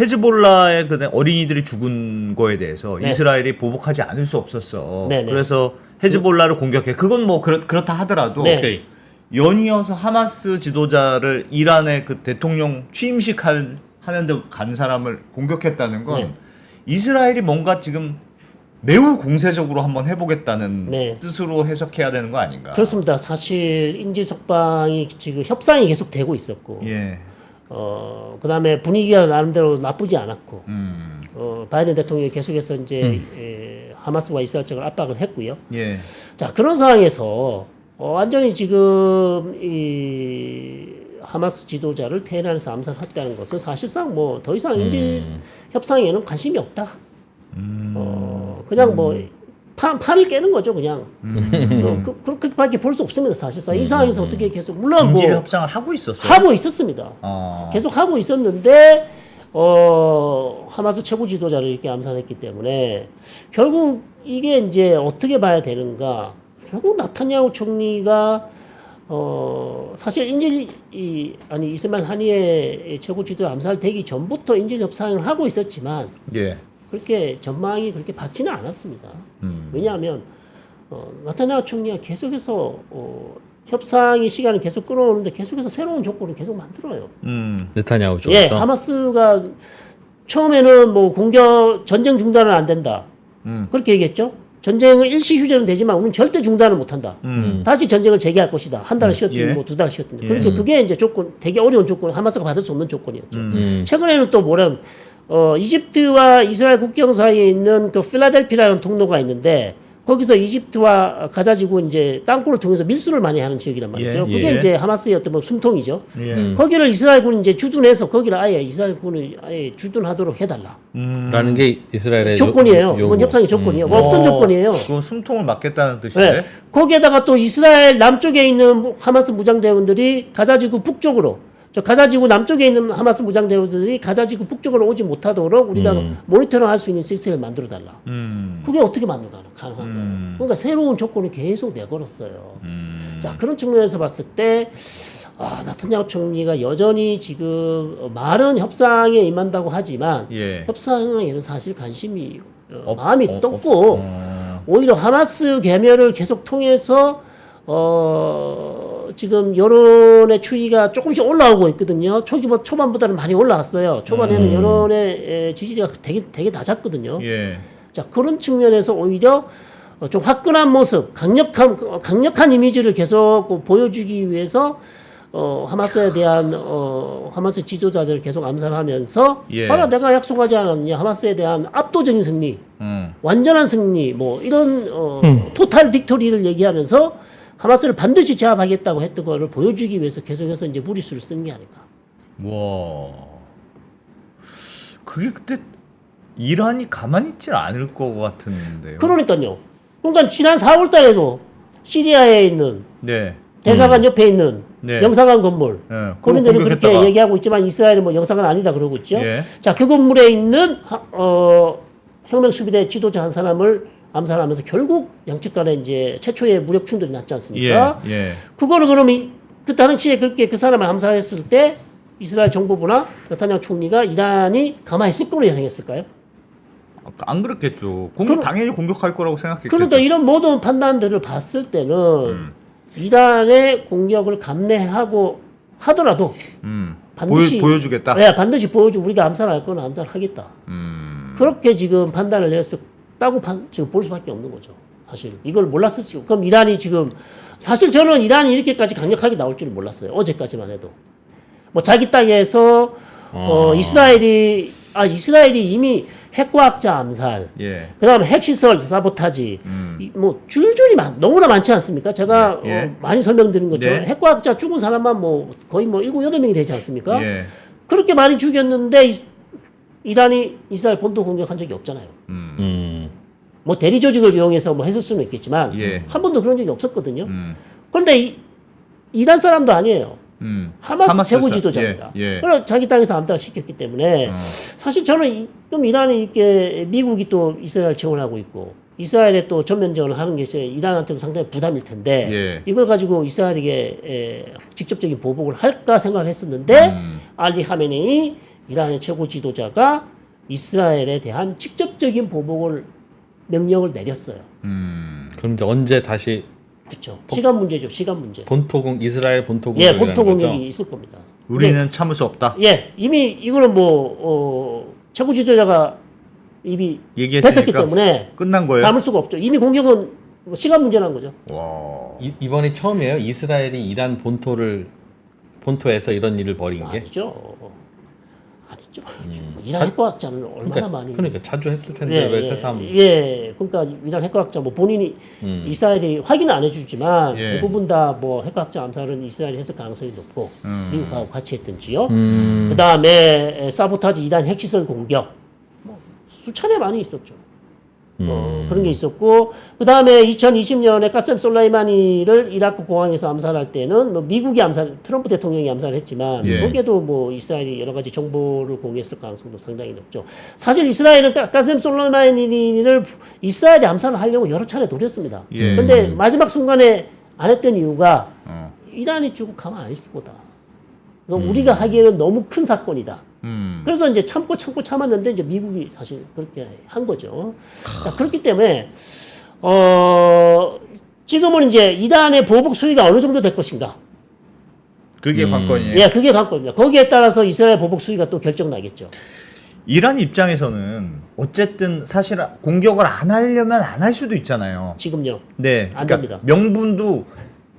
헤즈볼라의 그 어린이들이 죽은 거에 대해서 네. 이스라엘이 보복하지 않을 수 없었어. 네, 네. 그래서 헤즈볼라를 공격해. 그건 뭐 그렇다 하더라도 네. 연이어서 하마스 지도자를 이란의 그 대통령 취임식 하는데 간 사람을 공격했다는 건 네. 이스라엘이 뭔가 지금 매우 공세적으로 한번 해보겠다는 네. 뜻으로 해석해야 되는 거 아닌가? 그렇습니다. 사실 인질석방이 지금 협상이 계속 되고 있었고, 예. 그다음에 분위기가 나름대로 나쁘지 않았고, 음. 바이든 대통령이 계속해서 이제 하마스와 이스라엘 쪽을 압박을 했고요. 예. 자, 그런 상황에서 완전히 지금 이 하마스 지도자를 테헤란에서 암살했다는 것은 사실상 뭐 더 이상 인질 협상에는 관심이 없다. 그냥 뭐 판을 깨는 거죠, 그냥. 그렇게밖에 볼 수 없습니다, 사실상. 이 상황에서 어떻게 계속 물론 인질 뭐 협상을 하고 있었어요. 하고 있었습니다. 계속 하고 있었는데 하마스 최고 지도자를 이렇게 암살했기 때문에 결국 이게 이제 어떻게 봐야 되는가? 결국 나타냐후 총리가 사실 이스마일 하니의 최고 지도 암살되기 전부터 인질 협상을 하고 있었지만 예. 그렇게 전망이 그렇게 밝지는 않았습니다. 왜냐하면 나타냐후 총리가 계속해서 협상의 시간을 계속 끌어오는데 계속해서 새로운 조건을 계속 만들어요. 네타냐후 예, 쪽에서 하마스가 처음에는 뭐 전쟁 중단은 안 된다. 그렇게 얘기했죠. 전쟁은 일시 휴전은 되지만 우리는 절대 중단을 못 한다. 다시 전쟁을 재개할 것이다. 한 달을 쉬었든 예. 뭐 2달 쉬었든. 그러니까 그게 이제 조건, 되게 어려운 조건, 하마스가 받을 수 없는 조건이었죠. 최근에는 또 뭐냐면 이집트와 이스라엘 국경 사이에 있는 그 필라델피라는 통로가 있는데 거기서 이집트와 가자지구 이제 땅굴을 통해서 밀수를 많이 하는 지역이란 말이죠. 예, 그게 예. 이제 하마스의 어떤 뭐 숨통이죠. 예. 거기를 이스라엘군이 이제 주둔해서 거기를 아예 이스라엘군을 아예 주둔하도록 해달라. 라는 게 이스라엘의 조건이에요. 요구. 이건 협상의 조건이에요. 뭐 어떤 조건이에요? 그 숨통을 막겠다는 뜻이네. 네. 거기에다가 또 이스라엘 남쪽에 있는 하마스 무장대원들이 가자지구 북쪽으로 가자지구 남쪽에 있는 하마스 무장대원들이 가자지구 북쪽으로 오지 못하도록 우리가 모니터링할 수 있는 시스템을 만들어 달라. 그게 어떻게 가능한 거예요? 그러니까 새로운 조건을 계속 내걸었어요. 자, 그런 측면에서 봤을 때 나타냐후 총리가 여전히 지금 말은 협상에 임한다고 하지만 예. 협상에는 사실 관심이 마음이 떴고 오히려 하마스 개멸을 계속 통해서 지금 여론의 추이가 조금씩 올라오고 있거든요. 초반보다는 많이 올라왔어요. 초반에는 여론의 지지자가 되게 낮았거든요. 예. 자, 그런 측면에서 오히려 좀 화끈한 모습, 강력한 이미지를 계속 보여주기 위해서 하마스에 대한 하마스 지도자들을 계속 암살하면서 예. 봐라 내가 약속하지 않았냐 하마스에 대한 압도적인 승리, 완전한 승리, 뭐 이런 토탈 빅토리를 얘기하면서 하마스를 반드시 제압하겠다고 했던 거를 보여주기 위해서 계속해서 이제 무리수를 쓰는 게 아닐까. 와. 그게 그때 이란이 가만히 있질 않을 것 같은데요. 그러니까요. 그러니까 지난 4월 달에도 시리아에 있는 네. 대사관 옆에 있는 네. 영사관 건물. 네. 본인들은 그렇게 공격했다가. 얘기하고 있지만 이스라엘은 뭐 영사관 아니다 그러고 있죠. 예. 자, 그 건물에 있는 혁명수비대 지도자 한 사람을 암살하면서 결국 양측 간에 이제 최초의 무력 충돌이 났지 않습니까? 예. 예. 그거를 그러면 그 당시에 그렇게 그 사람을 암살했을 때 이스라엘 정부부나 나타냐후 총리가 이란이 가만히 있을 거로 예상했을까요? 안 그렇겠죠. 당연히 공격할 거라고 생각했겠죠. 그러니까 이런 모든 판단들을 봤을 때는 이란의 공격을 감내하고 하더라도 반드시 보여주겠다. 네, 반드시 우리가 암살할 거는 암살하겠다. 그렇게 지금 판단을 내렸다고 지금 볼 수밖에 없는 거죠. 사실 이걸 몰랐었죠. 그럼 이란이 지금 사실 저는 이란이 이렇게까지 강력하게 나올 줄은 몰랐어요. 어제까지만 해도 뭐 자기 땅에서 이스라엘이 이미 핵과학자 암살, 예. 그다음에 핵시설 사보타지, 뭐 줄줄이 너무나 많지 않습니까? 제가 예. 많이 설명드린 것처럼 네. 핵과학자 죽은 사람만 뭐 거의 뭐 7, 8명이 되지 않습니까? 예. 그렇게 많이 죽였는데 이란이 이스라엘 본토 공격한 적이 없잖아요. 뭐 대리 조직을 이용해서 뭐 했을 수는 있겠지만 예. 한 번도 그런 적이 없었거든요. 그런데 이란 사람도 아니에요. 하마스 최고 지도자입니다. 예. 그럼 자기 땅에서 암살시켰기 때문에 사실 저는 그럼 이란이 이렇게 미국이 또 이스라엘 지원하고 있고 이스라엘에 또 전면전을 하는 게 이란한테도 상당히 부담일 텐데 예. 이걸 가지고 이스라엘에게 직접적인 보복을 할까 생각을 했었는데 알리 하메네이 이란의 최고 지도자가 이스라엘에 대한 직접적인 보복을 명령을 내렸어요. 그럼 이제 언제 다시 그렇죠. 시간 문제죠. 시간 문제. 이스라엘 본토 공격이 예, 본토 공격이 있을 겁니다. 우리는 참을 수 없다. 예, 이미 이거는 뭐 최고 지도자가 입이 얘기했으니까 뱉었기 때문에 끝난 거예요. 담을 수가 없죠. 이미 공격은 시간 문제라는 거죠. 와. 이번이 처음이에요. 이스라엘이 이란 본토에서 이런 일을 벌인 게. 아니죠. 이란 핵과학자는 얼마나 많이. 그러니까 자주 했을 텐데 왜 새삼. 그러니까 이란 핵과학자 뭐 본인이 이스라엘이 확인은 안 해주지만 예. 대부분 다 뭐 핵과학자 암살은 이스라엘이 했을 가능성이 높고 미국하고 같이 했든지요. 음. 그 다음에 사보타지 이란 핵시설 공격 뭐 수차례 많이 있었죠. 그런 게 있었고 그 다음에 2020년에 까셈 솔라이마니를 이라크 공항에서 암살할 때는 뭐 미국이 트럼프 대통령이 암살을 했지만 예. 거기에도 뭐 이스라엘이 여러 가지 정보를 공유했을 가능성도 상당히 높죠. 사실 이스라엘은 까셈 솔라이마니를 이스라엘이 암살을 하려고 여러 차례 노렸습니다. 예. 그런데 마지막 순간에 안 했던 이유가 이란이 주고 가만 안 있을 거다. 우리가 하기에는 너무 큰 사건이다. 그래서 이제 참고 참았는데 이제 미국이 사실 그렇게 한 거죠. 자, 그렇기 때문에 지금은 이제 이란의 보복 수위가 어느 정도 될 것인가? 그게 관건이에요. 예, 그게 관건입니다. 거기에 따라서 이스라엘 보복 수위가 또 결정나겠죠. 이란 입장에서는 어쨌든 사실 공격을 안 하려면 안 할 수도 있잖아요. 지금요. 네, 안 그러니까 됩니다. 명분도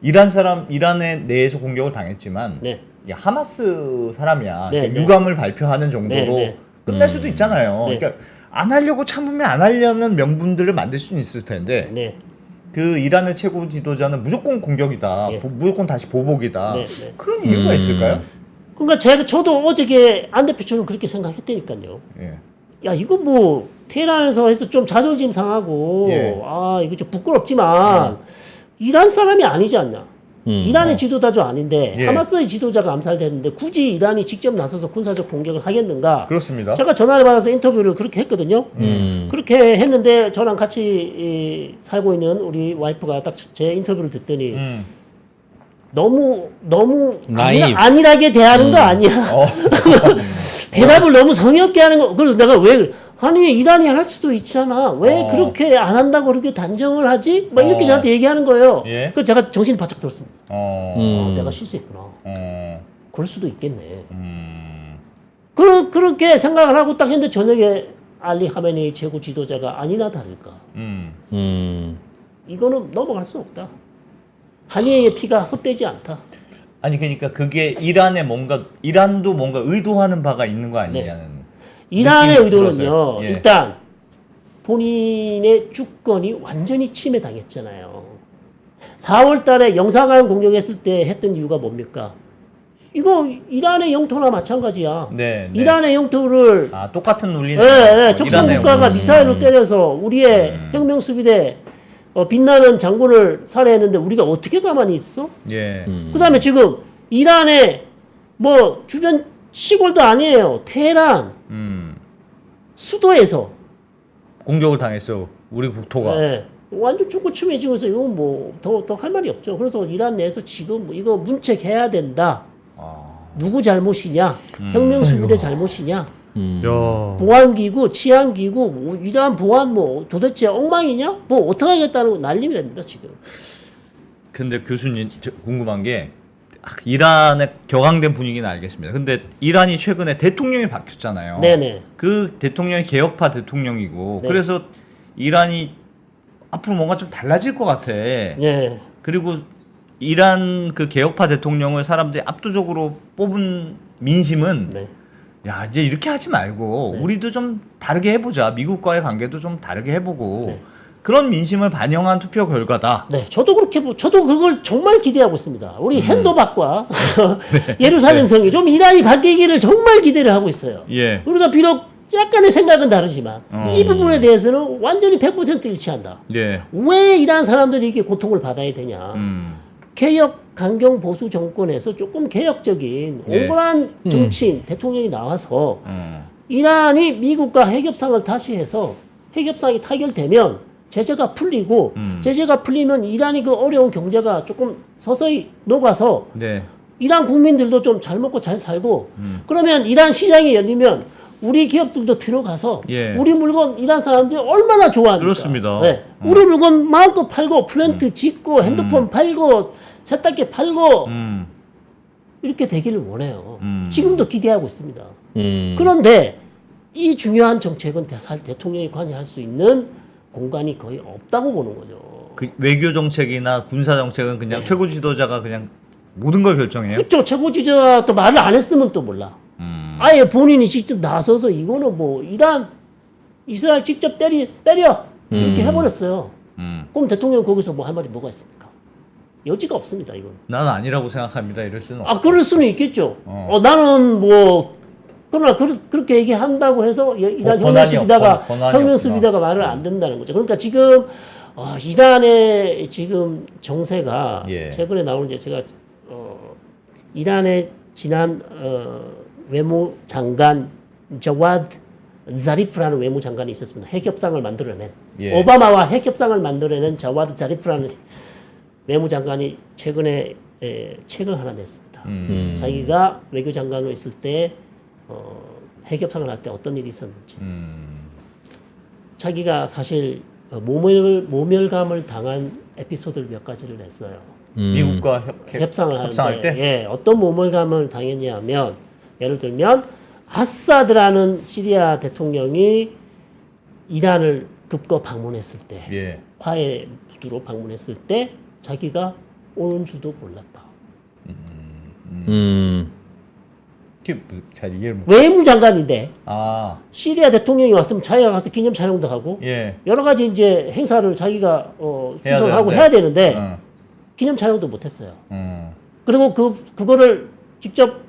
이란에 내에서 공격을 당했지만 네. 이게 하마스 사람이야. 네, 그러니까 네. 유감을 발표하는 정도로 네, 네. 끝날 수도 있잖아요. 네. 그러니까 안 하려고 참으면 안 하려는 명분들을 만들 수는 있을 텐데 네. 그 이란의 최고 지도자는 무조건 공격이다. 네. 무조건 다시 보복이다. 네, 네. 그런 이유가 있을까요? 그러니까 저도 어저께 안 대표처럼 그렇게 생각했다니까요. 예. 야, 이거 뭐 테헤란에서 해서 좀 자존심 상하고 예. 이거 좀 부끄럽지만 이란 사람이 아니지 않냐? 이란의 지도자도 아닌데 예. 하마스의 지도자가 암살됐는데 굳이 이란이 직접 나서서 군사적 공격을 하겠는가? 그렇습니다. 제가 전화를 받아서 인터뷰를 그렇게 했거든요. 그렇게 했는데 저랑 같이 살고 있는 우리 와이프가 딱 제 인터뷰를 듣더니 너무 나이브. 안일하게 대하는 거 아니야? 대답을 너무 성의 없게 하는 거. 그래서 내가 왜 아니 이란이 할 수도 있잖아. 왜 그렇게 안 한다고 그렇게 단정을 하지? 막 이렇게 저한테 얘기하는 거예요. 예. 그래서 제가 정신이 바짝 들었습니다. 어. 내가 실수했구나. 그럴 수도 있겠네. 음. 그렇게 생각을 하고 딱 했는데 저녁에 알리 하메네이 최고 지도자가 아니나 다를까. 이거는 넘어갈 수 없다. 한이의 피가 헛되지 않다. 아니 그러니까 그게 이란도 뭔가 의도하는 바가 있는 거 아니냐는. 이란의 느낌이 의도는요. 들었어요. 예. 일단 본인의 주권이 완전히 침해당했잖아요. 4월 달에 영사관 공격했을 때 했던 이유가 뭡니까? 이거 이란의 영토나 마찬가지야. 네, 네. 이란의 영토를 똑같은 논리네. 적성 국가가 미사일로 때려서 우리의 혁명 수비대 빛나는 장군을 살해했는데 우리가 어떻게 가만히 있어? 예. 그다음에 지금 이란의 뭐 주변 시골도 아니에요. 테헤란 수도에서 공격을 당했어. 우리 국토가. 네, 완전 죽고 추매지면서 이건 뭐 더 할 말이 없죠. 그래서 이란 내에서 지금 뭐 이거 문책해야 된다. 누구 잘못이냐? 혁명 수비대 잘못이냐? 야. 보안기구, 치안기구, 뭐 이란 보안 뭐 도대체 엉망이냐? 뭐 어떻게 하겠다는 거 난리가 납니다 지금. 근데 교수님 궁금한 게 이란의 격앙된 분위기는 알겠습니다. 근데 이란이 최근에 대통령이 바뀌었잖아요. 네네. 그 대통령이 개혁파 대통령이고 네. 그래서 이란이 앞으로 뭔가 좀 달라질 것 같아. 네. 그리고 이란 그 개혁파 대통령을 사람들이 압도적으로 뽑은 민심은 네. 야 이제 이렇게 하지 말고 우리도 좀 다르게 해보자. 미국과의 관계도 좀 다르게 해보고 네. 그런 민심을 반영한 투표 결과다. 네, 저도 저도 그걸 정말 기대하고 있습니다. 우리 핸도박과 예루살렘 성이 좀 이란이 바뀌기를 정말 기대를 하고 있어요. 예. 우리가 비록 약간의 생각은 다르지만 이 부분에 대해서는 완전히 100% 일치한다. 예. 왜 이란 사람들이 이렇게 고통을 받아야 되냐? 개혁 강경 보수 정권에서 조금 개혁적인 예. 오그란 정치인 대통령이 나와서 이란이 미국과 핵협상을 다시 해서 핵협상이 타결되면 제재가 풀리고 제재가 풀리면 이란이 그 어려운 경제가 조금 서서히 녹아서 네. 이란 국민들도 좀 잘 먹고 잘 살고 그러면 이란 시장이 열리면 우리 기업들도 들어가서 예. 우리 물건 이란 사람들이 얼마나 좋아합니까? 그렇습니다. 네. 우리 물건 마음껏 팔고 플랜트 짓고 핸드폰 팔고 세탁기 팔고 이렇게 되기를 원해요. 지금도 기대하고 있습니다. 그런데 이 중요한 정책은 대통령이 관여할 수 있는 공간이 거의 없다고 보는 거죠. 그 외교 정책이나 군사 정책은 그냥 최고 지도자가 그냥 모든 걸 결정해요. 그렇죠. 최고 지도자 또 말을 안 했으면 또 몰라. 아예 본인이 직접 나서서 이거는 뭐 이스라엘 직접 때려 이렇게 해버렸어요. 그럼 대통령 거기서 뭐 할 말이 뭐가 있습니까? 여지가 없습니다. 이건. 난 아니라고 생각합니다. 이럴 수는 없어. 아 그럴 수는 있겠죠. 나는 뭐 그러나 그렇게 얘기한다고 해서 이단 혁명수비다가 혁명수비다가 말을 안 듣는다는 거죠. 그러니까 지금 이단의 지금 정세가 예. 최근에 나온 이제 제가 이단의 지난 외무장관 자와드 자리프라는 외무장관이 있었습니다. 핵협상을 만들어낸 예. 오바마와 핵협상을 만들어낸 자와드 자리프라는 외무장관이 최근에 책을 하나 냈습니다. 자기가 외교장관으로 있을 때 핵협상을 할 때 어떤 일이 있었는지 자기가 사실 모멸감을 당한 에피소드를 몇 가지를 냈어요. 미국과 협상을 협상할 때? 예, 어떤 모멸감을 당했냐면 예를 들면 아사드라는 시리아 대통령이 이란을 급거 방문했을 때 예. 화해 무드로 방문했을 때 자기가 오는 줄도 몰랐다. 잘 이해를 못. 외무장관인데 아, 시리아 대통령이 왔으면 자기가 가서 기념 촬영도 하고 예. 여러 가지 이제 행사를 자기가 해야 주선하고 되는데. 해야 되는데 어. 기념 촬영도 못했어요. 음. 그리고 그거를 직접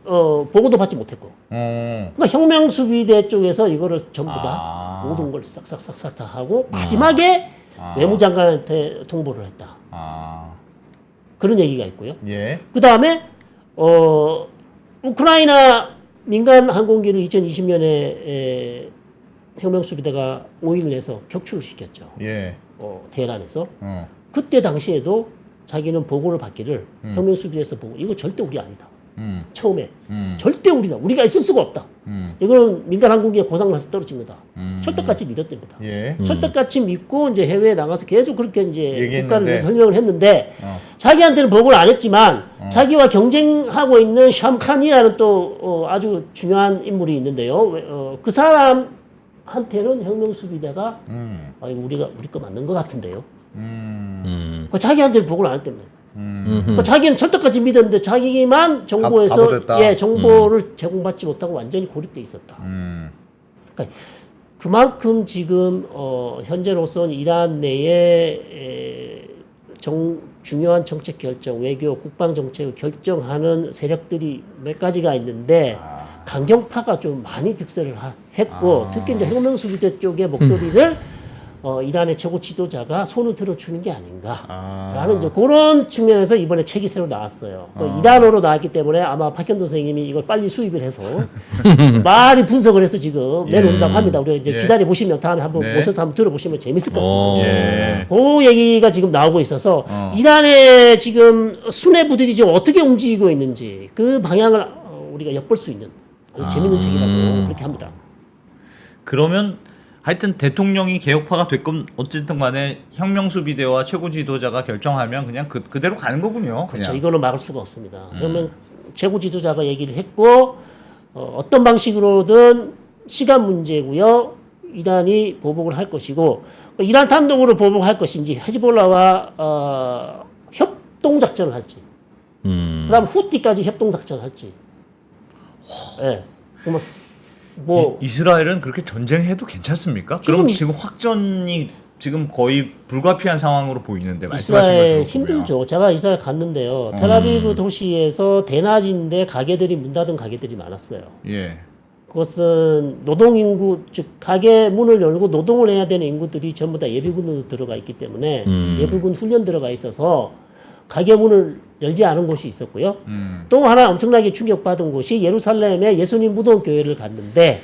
보고도 받지 못했고. 그러니까 혁명수비대 쪽에서 이거를 전부 다 모든 걸 싹싹싹싹 다 하고 마지막에 외무장관한테 통보를 했다. 그런 얘기가 있고요. 예. 그 다음에 우크라이나 민간 항공기를 2020년에 혁명수비대가 오인을 해서 격추를 시켰죠. 예. 테헤란에서. 그때 당시에도 자기는 보고를 받기를 혁명수비대에서 보고 이거 절대 우리 아니다. 처음에 절대 우리가 있을 수가 없다. 이거는 민간 항공기가 고장나서 떨어진 거다. 철떡같이 믿었답니다. 예. 철떡같이 믿고 이제 해외에 나가서 계속 그렇게 이제 얘기했는데. 국가를 위해서 설명을 했는데 자기한테는 보고를 안 했지만 자기와 경쟁하고 있는 샴칸이라는 또 아주 중요한 인물이 있는데요. 그 사람한테는 혁명수비대가 우리 거 맞는 것 같은데요. 자기한테는 보고를 안 했다며. 자기는 철떡같이 믿었는데 자기만 정보에서 바보됐다. 정보를 제공받지 못하고 완전히 고립돼 있었다. 그러니까 그만큼 지금 현재로서는 이란 내에 중요한 정책 결정, 외교, 국방 정책을 결정하는 세력들이 몇 가지가 있는데 강경파가 좀 많이 득세를 했고 특히 이제 혁명수비대 쪽의 목소리를 이란의 최고 지도자가 손을 들어주는 게 아닌가라는 이제 그런 측면에서 이번에 책이 새로 나왔어요. 이란어로 나왔기 때문에 아마 박현도 선생님이 이걸 빨리 수입을 해서 많이 분석을 해서 지금 내놓는다고 합니다. 우리 이제 기다려 보시면 다음에 한번 모셔서 한번 들어보시면 재밌을 것 같습니다. 그 얘기가 지금 나오고 있어서 이란의 지금 순회 부들이 지금 어떻게 움직이고 있는지 그 방향을 우리가 엿볼 수 있는 아주 재밌는 책이라고 그렇게 합니다. 그러면 하여튼 대통령이 개혁파가 됐건 어쨌든 간에 혁명수비대와 최고 지도자가 결정하면 그냥 그대로 가는 거군요. 그렇죠. 그냥. 이거는 막을 수가 없습니다. 그러면 최고 지도자가 얘기를 했고 어떤 방식으로든 시간 문제고요. 이란이 보복을 할 것이고 이란 단독으로 보복할 것인지 헤즈볼라와 협동작전을 할지 그다음 후티까지 협동작전을 할지 예. 뭐 이스라엘은 그렇게 전쟁해도 괜찮습니까? 그럼 지금 확전이 지금 거의 불가피한 상황으로 보이는데 말씀하신 이스라엘 것처럼 힘들죠. 제가 이스라엘 갔는데요. 텔아비브 도시에서 대낮인데 가게들이 문 닫은 가게들이 많았어요. 예. 그것은 노동 인구 즉 가게 문을 열고 노동을 해야 되는 인구들이 전부 다 예비군으로 들어가 있기 때문에 예비군 훈련 들어가 있어서 가게 문을 열지 않은 곳이 있었고요. 또 하나 엄청나게 충격받은 곳이 예루살렘의 예수님 무덤 교회를 갔는데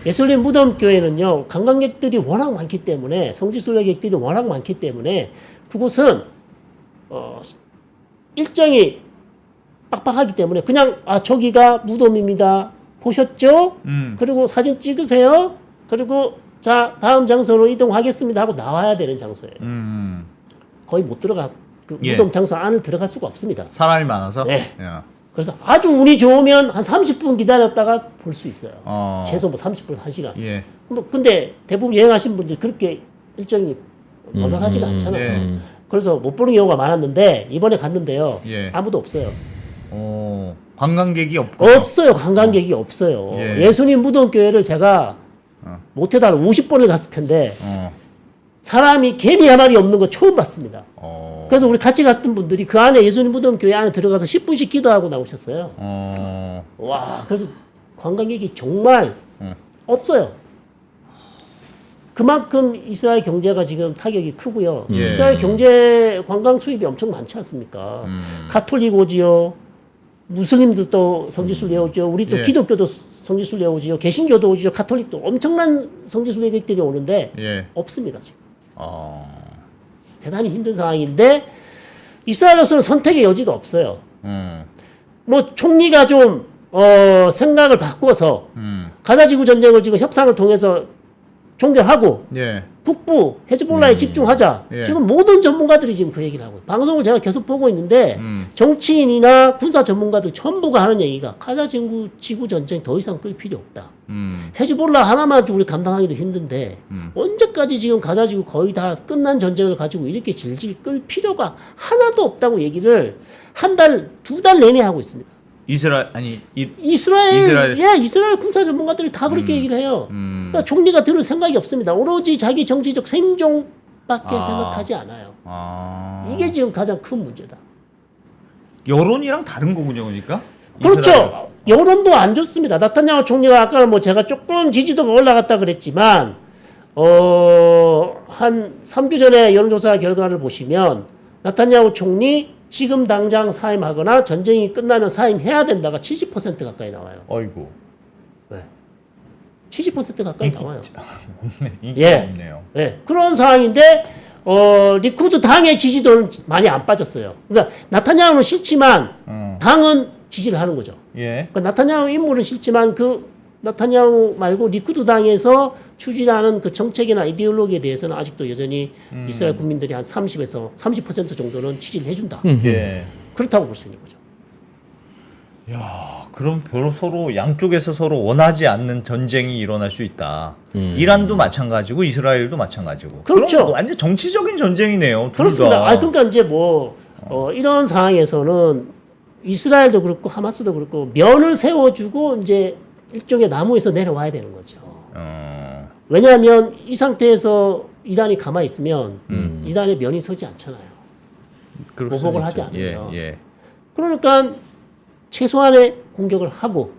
예수님 무덤 교회는요 관광객들이 워낙 많기 때문에 성지순례객들이 워낙 많기 때문에 그곳은 일정이 빡빡하기 때문에 그냥 저기가 무덤입니다. 보셨죠? 그리고 사진 찍으세요. 그리고 자 다음 장소로 이동하겠습니다 하고 나와야 되는 장소예요. 거의 못 들어가. 그 무덤 장소 안을 들어갈 수가 없습니다. 사람이 많아서. 네. 예. 그래서 아주 운이 좋으면 한 30분 기다렸다가 볼 수 있어요. 어. 최소 뭐 30분, 1시간. 예. 근데 대부분 여행하신 분들 그렇게 일정이 널널하지가 않잖아요. 예. 그래서 못 보는 경우가 많았는데 이번에 갔는데요. 예. 아무도 없어요. 관광객이 없고. 없어요. 관광객이 없어요. 예. 예수님 무덤교회를 제가 못해도 한 50번을 갔을 텐데 사람이 개미 한 마리 없는 거 처음 봤습니다. 그래서 우리 같이 갔던 분들이 그 안에 예수님 무덤교회 안에 들어가서 10분씩 기도하고 나오셨어요. 와, 그래서 관광객이 정말 없어요. 그만큼 이스라엘 경제가 지금 타격이 크고요. 예. 이스라엘 경제 관광 수입이 엄청 많지 않습니까? 가톨릭 오지요. 무슬림들도 성지순례 오죠. 우리 또 예. 기독교도 성지순례 오지요. 개신교도 오지요. 가톨릭도 엄청난 성지순례객들이 오는데 예. 없습니다 지금. 대단히 힘든 상황인데 이스라엘로서는 선택의 여지가 없어요. 뭐 총리가 좀 생각을 바꿔서 가자지구 전쟁을 지금 협상을 통해서 종결하고 예. 북부 헤즈볼라에 집중하자. 예. 지금 모든 전문가들이 지금 그 얘기를 하고 있어요. 방송을 제가 계속 보고 있는데 정치인이나 군사 전문가들 전부가 하는 얘기가 가자지구 전쟁 더 이상 끌 필요 없다. 헤즈볼라 하나만 우리 감당하기도 힘든데 언제까지 지금 가자지구 거의 다 끝난 전쟁을 가지고 이렇게 질질 끌 필요가 하나도 없다고 얘기를 한 달, 2달 내내 하고 있습니다. 이스라엘 군사 전문가들이 다 그렇게 얘기를 해요. 그러니까 총리가 들을 생각이 없습니다. 오로지 자기 정치적 생존밖에 생각하지 않아요. 이게 지금 가장 큰 문제다. 여론이랑 다른 거군요, 그러니까. 그렇죠. 여론도 안 좋습니다. 나타냐후 총리가 아까는 뭐 제가 조금 지지도가 올라갔다 그랬지만 한 3주 전에 여론조사 결과를 보시면 나타냐후 총리 지금 당장 사임하거나 전쟁이 끝나면 사임해야 된다가 70% 가까이 나와요. 어이구. 70% 가까이 나와요. 인기가 없네요. 예. 그런 상황인데 리쿠드 당의 지지도는 많이 안 빠졌어요. 그러니까 나타냐후는 싫지만 당은 지지를 하는 거죠. 예. 그러니까 나타냐후 인물은 싫지만 그 나타냐후 말고 리쿠드 당에서 추진하는 그 정책이나 이데올로기에 대해서는 아직도 여전히 이스라엘 국민들이 한 30에서 30% 정도는 지지를 해준다. 예. 그렇다고 볼 수 있는 거죠. 그럼 서로 양쪽에서 서로 원하지 않는 전쟁이 일어날 수 있다. 이란도 마찬가지고 이스라엘도 마찬가지고. 그렇죠. 그럼 완전 정치적인 전쟁이네요. 둘 그렇습니다. 다. 그러니까 이제 뭐 이런 상황에서는 이스라엘도 그렇고 하마스도 그렇고 면을 세워주고 이제 일종의 나무에서 내려와야 되는 거죠. 왜냐하면 이 상태에서 이란이 가만히 있으면 이란의 면이 서지 않잖아요. 그럴 수 보복을 있죠. 하지 않으면. 예. 그러니까 최소한의 공격을 하고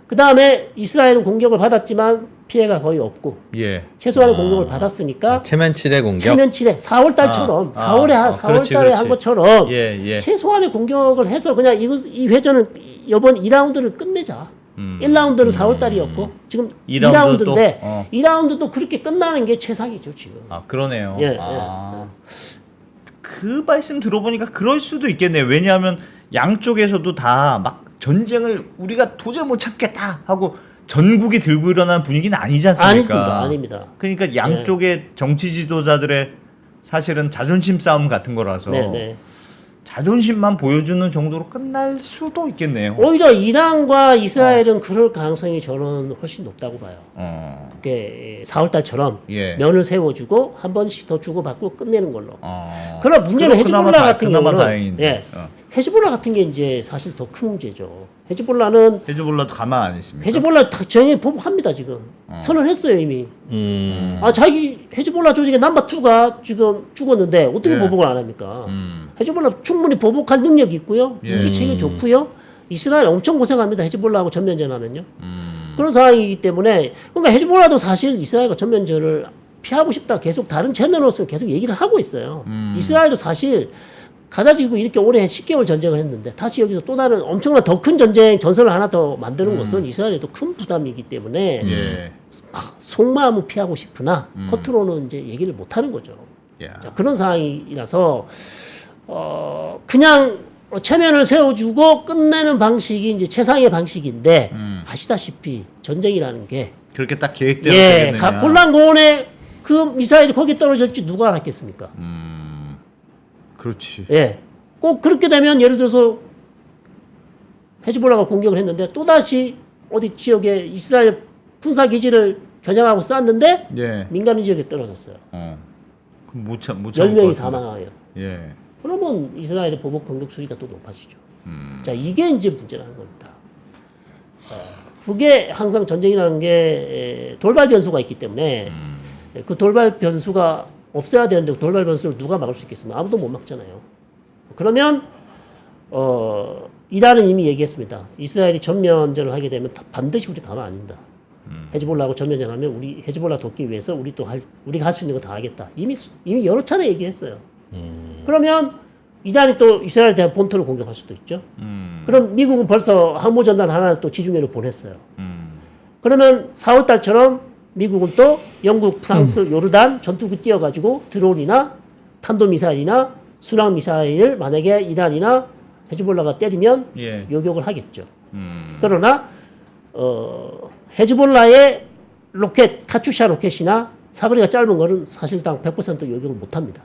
그 다음에 이스라엘은 공격을 받았지만 피해가 거의 없고 예. 최소한의 공격을 받았으니까 체면치레 공격. 체면치레 4월 달처럼 4월 그렇지, 달에 한 그렇지. 것처럼 예. 최소한의 공격을 해서 그냥 이 회전은 이번 2라운드를 끝내자. 1라운드는 4월 달이었고 지금 2라운드 2라운드인데 또, 2라운드도 그렇게 끝나는 게 최상이죠 지금. 그러네요. 예, 그 말씀 들어보니까 그럴 수도 있겠네요. 왜냐하면 양쪽에서도 다 막 전쟁을 우리가 도저히 못 참겠다 하고 전국이 들고 일어나는 분위기는 아니지 않습니까? 아닙니다. 그러니까 양쪽의 정치 지도자들의 사실은 자존심 싸움 같은 거라서 네. 자존심만 보여주는 정도로 끝날 수도 있겠네요. 오히려 이란과 이스라엘은 그럴 가능성이 저는 훨씬 높다고 봐요. 그게 4월 달처럼 예. 면을 세워주고 한 번씩 더 주고받고 끝내는 걸로. 어. 그러나 문제는 헤즈볼라 같은 그나마 경우는 다행인데. 헤즈볼라 같은 게 이제 사실 더 큰 문제죠. 헤즈볼라는 헤즈볼라도 가만 안 있습니다. 헤즈볼라 전혀 보복합니다 지금. 선언했어요 이미. 자기 헤즈볼라 조직의 넘버 2가 지금 죽었는데 어떻게 예. 보복을 안 합니까? 헤즈볼라 충분히 보복할 능력이 있고요. 예. 무기 체계 좋고요. 이스라엘 엄청 고생합니다. 헤즈볼라하고 전면전하면요. 그런 상황이기 때문에 그러니까 헤즈볼라도 사실 이스라엘과 전면전을 피하고 싶다 계속 다른 채널로서 계속 얘기를 하고 있어요. 이스라엘도 사실 가자지구 이렇게 오래 10개월 전쟁을 했는데 다시 여기서 또 다른 엄청난 더 큰 전선을 하나 더 만드는 것은 이스라엘에도 큰 부담이기 때문에 예. 속마음은 피하고 싶으나 겉으로는 이제 얘기를 못 하는 거죠. 야. 자, 그런 상황이라서 그냥 체면을 세워주고 끝내는 방식이 이제 최상의 방식인데 아시다시피 전쟁이라는 게 그렇게 딱 계획대로 예, 되겠느냐. 골란고원에 그 미사일이 거기 떨어질지 누가 알았겠습니까? 그렇지. 예, 꼭 그렇게 되면 예를 들어서 헤즈볼라가 공격을 했는데 또다시 어디 지역에 이스라엘 군사 기지를 겨냥하고 쐈는데 예. 민간 지역에 떨어졌어요. 그럼 못 10명이 사망해요. 예. 그러면 이스라엘의 보복 공격 수위가 또 높아지죠. 자, 이게 이제 문제라는 겁니다. 그게 항상 전쟁이라는 게 돌발 변수가 있기 때문에 그 돌발 변수가 없어야 되는데 돌발 변수를 누가 막을 수 있겠습니까? 아무도 못 막잖아요. 그러면 이란은 이미 얘기했습니다. 이스라엘이 전면전을 하게 되면 반드시 우리 가만 안 둔다. 헤즈볼라하고 전면전하면 우리 헤즈볼라 돕기 위해서 우리가 할 수 있는 거 다 하겠다. 이미 여러 차례 얘기했어요. 그러면 이란이 또 이스라엘 대한 본토를 공격할 수도 있죠. 그럼 미국은 벌써 항모전단 하나를 또 지중해로 보냈어요. 그러면 4월 달처럼 미국은 또 영국, 프랑스, 요르단 전투기 띄워가지고 드론이나 탄도미사일이나 순항미사일을 만약에 이란이나 헤즈볼라가 때리면 예. 요격을 하겠죠. 그러나 헤즈볼라의 로켓, 카츄샤 로켓이나 사거리가 짧은 거는 사실상 100% 요격을 못합니다.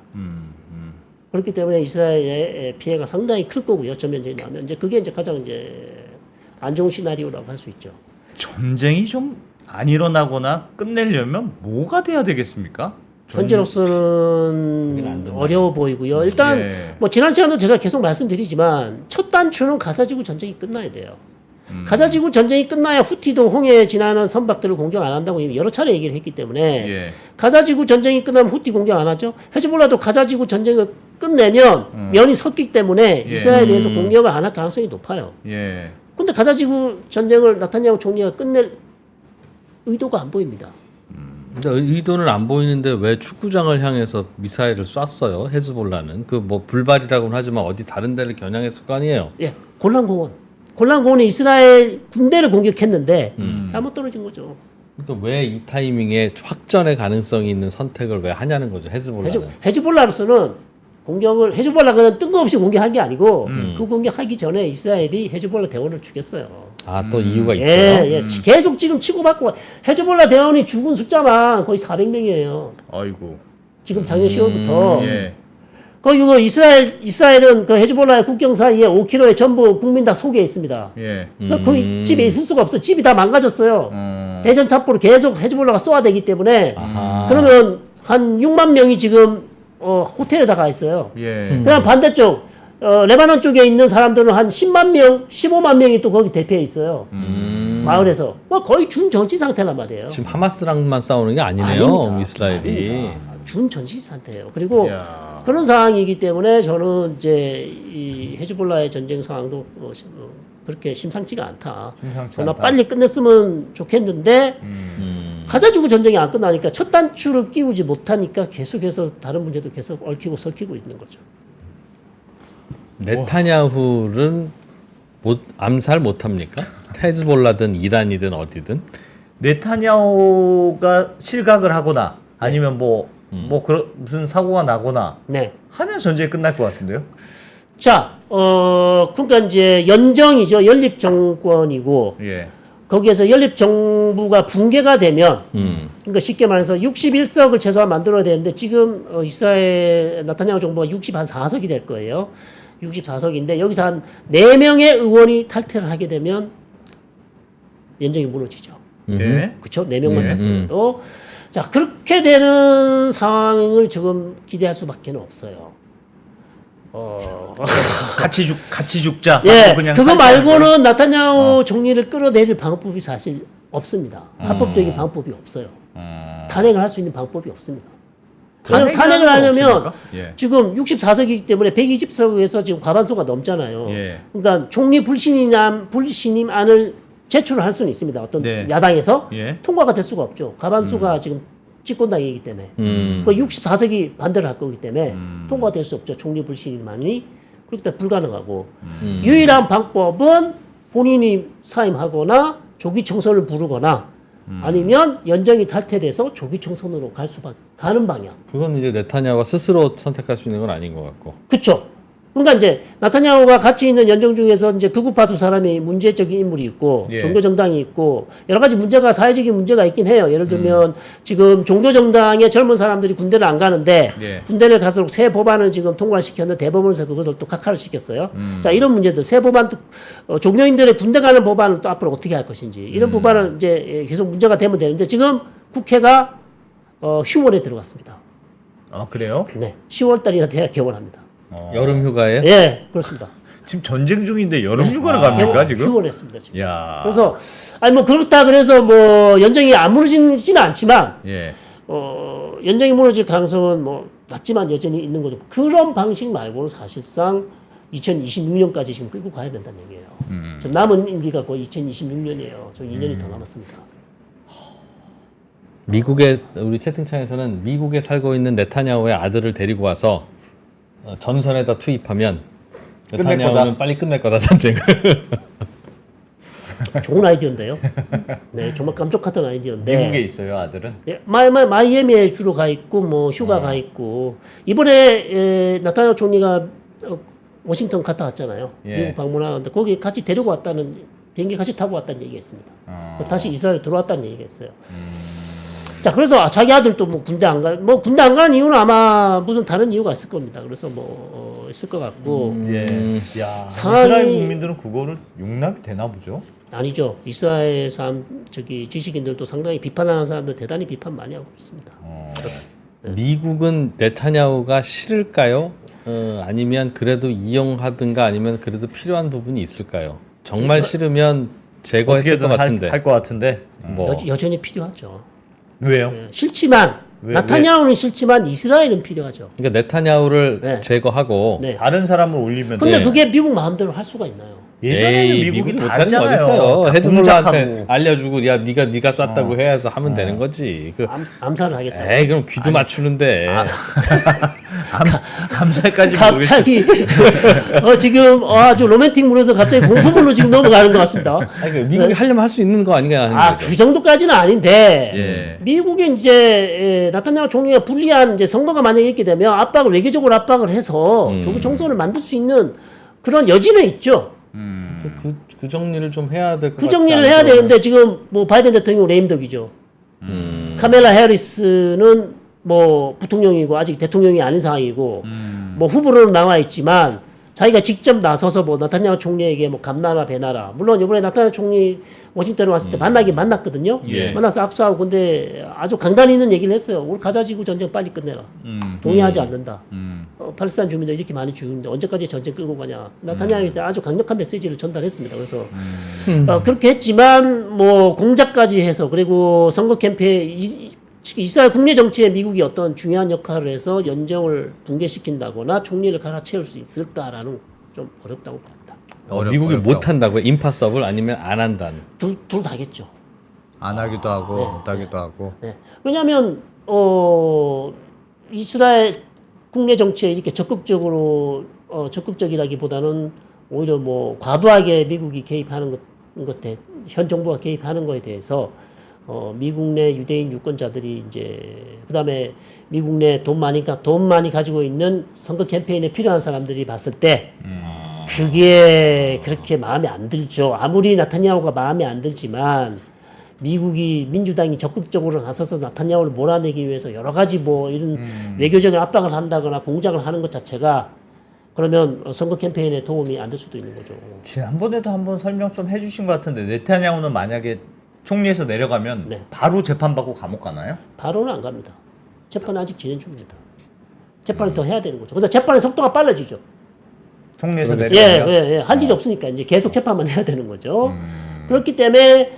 그렇기 때문에 이스라엘의 피해가 상당히 클 거고요. 전면전이 나면 이제 그게 이제 가장 이제 안 좋은 시나리오라고 할 수 있죠. 전쟁이 좀 안 일어나거나 끝내려면 뭐가 돼야 되겠습니까? 현재로서는 어려워 보이고요. 일단 예. 뭐 지난 시간도 제가 계속 말씀드리지만 첫 단추는 가자지구 전쟁이 끝나야 돼요. 가자지구 전쟁이 끝나야 후티도 홍해에 지나는 선박들을 공격 안 한다고 이미 여러 차례 얘기를 했기 때문에 예. 가자지구 전쟁이 끝나면 후티 공격 안 하죠. 헤즈볼라도 가자지구 전쟁을 끝내면 면이 섰기 때문에 예. 이스라엘에 대해서 공격을 안 할 가능성이 높아요. 예. 근데 가자지구 전쟁을 나타냐후 총리가 끝낼 의도가 안 보입니다. 근데 의도는 안 보이는데 왜 축구장을 향해서 미사일을 쐈어요? 헤즈볼라는 그 뭐 불발이라고는 하지만 어디 다른 데를 겨냥했을 거 아니에요? 예, 골란공원에 이스라엘 군대를 공격했는데 잘못 떨어진 거죠. 그러니까 왜 이 타이밍에 확전의 가능성이 있는 선택을 왜 하냐는 거죠? 헤즈볼라는. 헤즈볼라로서는 헤즈볼라가 뜬금없이 공격한 게 아니고 그 공격하기 전에 이스라엘이 헤즈볼라 대원을 죽였어요. 아, 또 이유가 있어요? 예. 계속 지금 치고받고 헤즈볼라 대원이 죽은 숫자만 거의 400명이에요. 아이고. 지금 작년 10월부터. 예. 그리고 이스라엘은 그 헤즈볼라의 국경 사이에 5km에 전부 국민 다 속에 있습니다. 예. 그러니까 거기 집에 있을 수가 없어. 집이 다 망가졌어요. 대전 첩보로 계속 헤즈볼라가 쏘아대기 때문에 아하. 그러면 한 6만 명이 지금 호텔에 다 가 있어요. 예. 그냥 반대쪽 레바논 쪽에 있는 사람들은 한 10만 명, 15만 명이 또 거기 대피해 있어요. 마을에서 거의 준정치 상태란 말이에요. 지금 하마스랑만 싸우는 게 아니네요, 아닙니다. 이스라엘이. 아닙니다. 준전시 상태예요. 그리고 이야. 그런 상황이기 때문에 저는 이제 이 헤즈볼라의 전쟁 상황도 그렇게 심상치가 않다. 심상치 그러나 않다. 빨리 끝냈으면 좋겠는데 가자지구 전쟁이 안 끝나니까 첫 단추를 끼우지 못하니까 계속해서 다른 문제도 계속 얽히고 설키고 있는 거죠. 네타냐후는 암살 못합니까? 헤즈볼라든 이란이든 어디든. 네타냐후가 실각을 하거나 아니면 무슨 사고가 나거나 네. 하면 전쟁이 끝날 것 같은데요. 자, 그러니까 이제 연정이죠. 연립 정권이고 예. 거기에서 연립 정부가 붕괴가 되면 그러니까 쉽게 말해서 61석을 최소한 만들어야 되는데 지금 이스라엘 나타냐후 정부가 64석이 될 거예요. 64석인데 여기서 한 4명의 의원이 탈퇴를 하게 되면 연정이 무너지죠. 예. 그렇죠? 4명만 탈퇴해도 자, 그렇게 되는 상황을 지금 기대할 수밖에 없어요. 같이 죽자. 예, 하고 그냥 그거 탈퇴하는 거예요? 말고는 나타냐후 총리를 끌어내릴 방법이 사실 없습니다. 합법적인 방법이 없어요. 탄핵을 할 수 있는 방법이 없습니다. 탄핵을 하려면 예. 지금 64석이기 때문에 120석에서 지금 과반수가 넘잖아요. 예. 그러니까 총리 불신임 안을 제출을 할 수는 있습니다. 어떤 네. 야당에서 예. 통과가 될 수가 없죠. 과반수가 지금 집권당이기 때문에 그 64석이 반대를 할 거기 때문에 통과가 될 수 없죠. 총리 불신임안이 그렇기 때문에 불가능하고 유일한 방법은 본인이 사임하거나 조기 총선을 부르거나 아니면 연정이 탈퇴돼서 조기 총선으로 가는 방향. 그건 이제 네타냐후가 스스로 선택할 수 있는 건 아닌 것 같고. 그렇죠. 그러니까 이제 나타냐후가 같이 있는 연정 중에서 이제 극우파 두 사람이 문제적인 인물이 있고 예. 종교 정당이 있고 여러 가지 문제가 사회적인 문제가 있긴 해요. 예를 들면 지금 종교 정당의 젊은 사람들이 군대를 안 가는데 예. 군대를 가서 새 법안을 지금 통과를 시켰는데 대법원에서 그것을 또 각하를 시켰어요. 자 이런 문제들 새 법안 종교인들의 군대 가는 법안을 또 앞으로 어떻게 할 것인지 이런 법안을 이제 계속 문제가 되면 되는데 지금 국회가 10월에 들어갔습니다. 아 그래요? 네, 10월 달이나 돼야 개원합니다. 여름 휴가에 예, 그렇습니다. 지금 전쟁 중인데 여름 휴가를 갑니까 지금? 휴원했습니다 지금. 야. 그래서 아니 뭐 그렇다 그래서 뭐 연정이 안 무너지지는 않지만 예. 연정이 무너질 가능성은 뭐 낮지만 여전히 있는 거죠. 그런 방식 말고는 사실상 2026년까지 지금 끌고 가야 된다는 얘기예요. 지금 남은 임기가 거의 2026년이에요. 저 2년이 더 남았습니다. 미국의 우리 채팅창에서는 미국에 살고 있는 네타냐후의 아들을 데리고 와서 전선에다 투입하면 끝낼 네타냐후는 거다. 빨리 끝낼 거다 전쟁을. 좋은 아이디어인데요. 네, 정말 깜짝같은 아이디어인데. 미국에 있어요 아들은? 예, 마이애미에 주로 가 있고 뭐 휴가 가 있고 이번에 나타냐 총리가 워싱턴 갔다 왔잖아요. 예. 미국 방문하는데 거기 같이 데리고 왔다는 비행기 같이 타고 왔다는 얘기했습니다. 다시 이스라엘 들어왔다는 얘기했어요. 자 그래서 자기 아들도 뭐 군대 안 가는 이유는 아마 무슨 다른 이유가 있을 겁니다. 그래서 뭐 있을 것 같고 예. 야. 상황이- 이스라엘 국민들은 그거를 용납이 되나 보죠? 아니죠. 이스라엘 사람 지식인들도 상당히 비판하는 사람들 대단히 비판 많이 하고 있습니다. 미국은 네타냐후가 싫을까요? 아니면 그래도 이용하든가 아니면 그래도 필요한 부분이 있을까요? 정말 싫으면 제거했을 것 같은데. 할것 같은데. 뭐 여전히 필요하죠. 왜요? 싫지만 나타냐후는 싫지만 이스라엘은 필요하죠. 그러니까 네타냐후를 네. 제거하고 네. 다른 사람을 올리면 근데 네. 그게 미국 마음대로 할 수가 있나요? 예전에는 에이, 미국이 다 못하는 거 했잖아요. 어딨어요. 다 헤즈볼라한테 공작하고. 알려주고 야 네가 쐈다고 해서 하면 되는 거지. 그 암살을 하겠다. 에이 그럼 귀도 맞추는데. 암살까지 갑자기 지금 아주 로맨틱물에서 갑자기 공포물로 지금 넘어가는 것 같습니다. 아니, 그 미국이 하려면 할 수 있는 거 아닌가 하는 거죠. 그 정도까지는 아닌데 예. 미국이 이제 나타냐후 총리가 불리한 이제 선거가 만약에 있게 되면 외교적으로 압박을 해서 조국 총선을 만들 수 있는 그런 여지는 있죠. 그 정리를 좀 해야 될 것 같지 그 정리를 않을까요? 해야 되는데 지금 뭐 바이든 대통령 레임덕이죠. 카멜라 해리스는 뭐 부통령이고 아직 대통령이 아닌 상황이고 뭐 후보로는 나와 있지만 자기가 직접 나서서 뭐 나타냐후 총리에게 뭐 감나라 배나라 물론 이번에 나타냐후 총리 워싱턴에 왔을 때 만났거든요. 예. 만나서 악수하고 근데 아주 강단 있는 얘기를 했어요. 우리 가자지구 전쟁 빨리 끝내라. 동의하지 않는다. 팔레스타인 주민들 이렇게 많이 죽는데 언제까지 전쟁 끌고 가냐. 나타냐후한테 아주 강력한 메시지를 전달했습니다. 그래서 그렇게 했지만 뭐 공작까지 해서 그리고 선거 캠페인 이스라엘 국내 정치에 미국이 어떤 중요한 역할을 해서 연정을 붕괴시킨다거나 총리를 갈아채울 수 있을까라는 좀 어렵다고 봅니다. 미국이 못 한다고요? 임파서블 아니면 안 한다는. 둘 다겠죠. 안 하기도 하고 못 하기도 하고. 네. 왜냐하면 이스라엘 국내 정치에 이렇게 적극적이라기보다는 오히려 뭐 과도하게 미국이 개입하는 현 정부가 개입하는 것에 대해서 미국 내 유대인 유권자들이 이제 그다음에 미국 내 돈 많이 가지고 있는 선거 캠페인에 필요한 사람들이 봤을 때 그게 그렇게 마음에 안 들죠. 아무리 나타냐후가 마음에 안 들지만 미국이 민주당이 적극적으로 나서서 나타냐후를 몰아내기 위해서 여러 가지 뭐 이런 외교적인 압박을 한다거나 공작을 하는 것 자체가 그러면 선거 캠페인에 도움이 안 될 수도 있는 거죠. 지난번에도 한번 설명 좀 해주신 것 같은데 네타냐후는 만약에 총리에서 내려가면 네. 바로 재판받고 감옥 가나요? 바로는 안 갑니다. 재판은 아직 진행 중입니다. 재판을 더 해야 되는 거죠. 근데 재판의 속도가 빨라지죠. 총리에서 그렇죠. 내려가면 할 일이 없으니까 이제 계속 재판만 해야 되는 거죠. 그렇기 때문에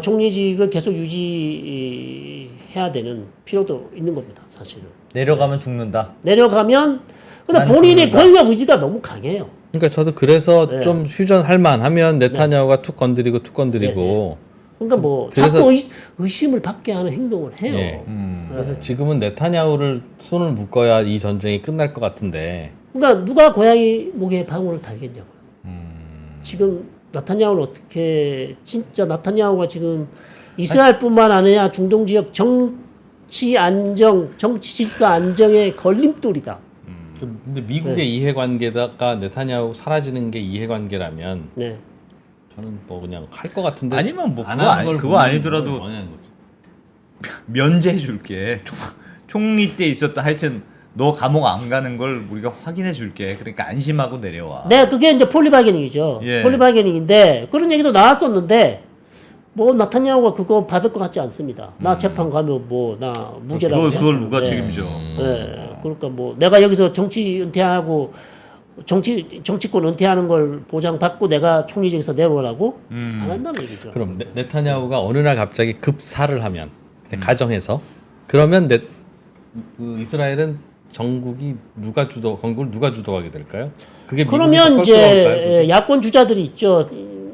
총리직을 계속 유지해야 되는 필요도 있는 겁니다. 사실은 내려가면 죽는다. 내려가면 근데 난 본인의 죽는다. 권력 의지가 너무 강해요. 그러니까 저도 그래서 네. 좀 휴전할 만하면 네타냐후가 툭 건드리고 그러니까 뭐 그래서- 자꾸 의심을 받게 하는 행동을 해요. 예. 그래서 지금은 네타냐후를 손을 묶어야 이 전쟁이 끝날 것 같은데 그러니까 누가 고양이 목에 방울을 달겠냐고요. 지금 나타냐후를 어떻게 진짜 나타냐후가 지금 이스라엘뿐만 아니라 중동 지역 정치 질서 안정의 걸림돌이다. 근데 미국의 이해관계다가 네타냐후 사라지는 게 이해관계라면 네. 저는 뭐 그냥 할 것 같은데 아니면 뭐 안 그거 하는 걸 그거 보면 아니더라도 뭐냐는 거죠. 면제해 줄게. 총리 때 있었던 하여튼 너 감옥 안 가는 걸 우리가 확인해 줄게. 그러니까 안심하고 내려와. 네, 그게 이제 폴리바게닝이죠. 예. 폴리바게닝인데 그런 얘기도 나왔었는데 뭐 나타냐후가 그거 받을 것 같지 않습니다. 나 재판 가면 뭐 나 무죄라고. 그걸 누가 네. 책임져? 네. 그러니까 뭐 내가 여기서 정치 은퇴하고 정치권 은퇴하는 걸 보장받고 내가 총리직에서 내려오라고 안 한다는 얘기죠. 그럼 네타냐후가 어느 날 갑자기 급사를 하면 가정해서 그러면 그 이스라엘은 정국이 건국을 누가 주도하게 될까요? 그게 그러면 미국이 이제 야권 주자들이 있죠.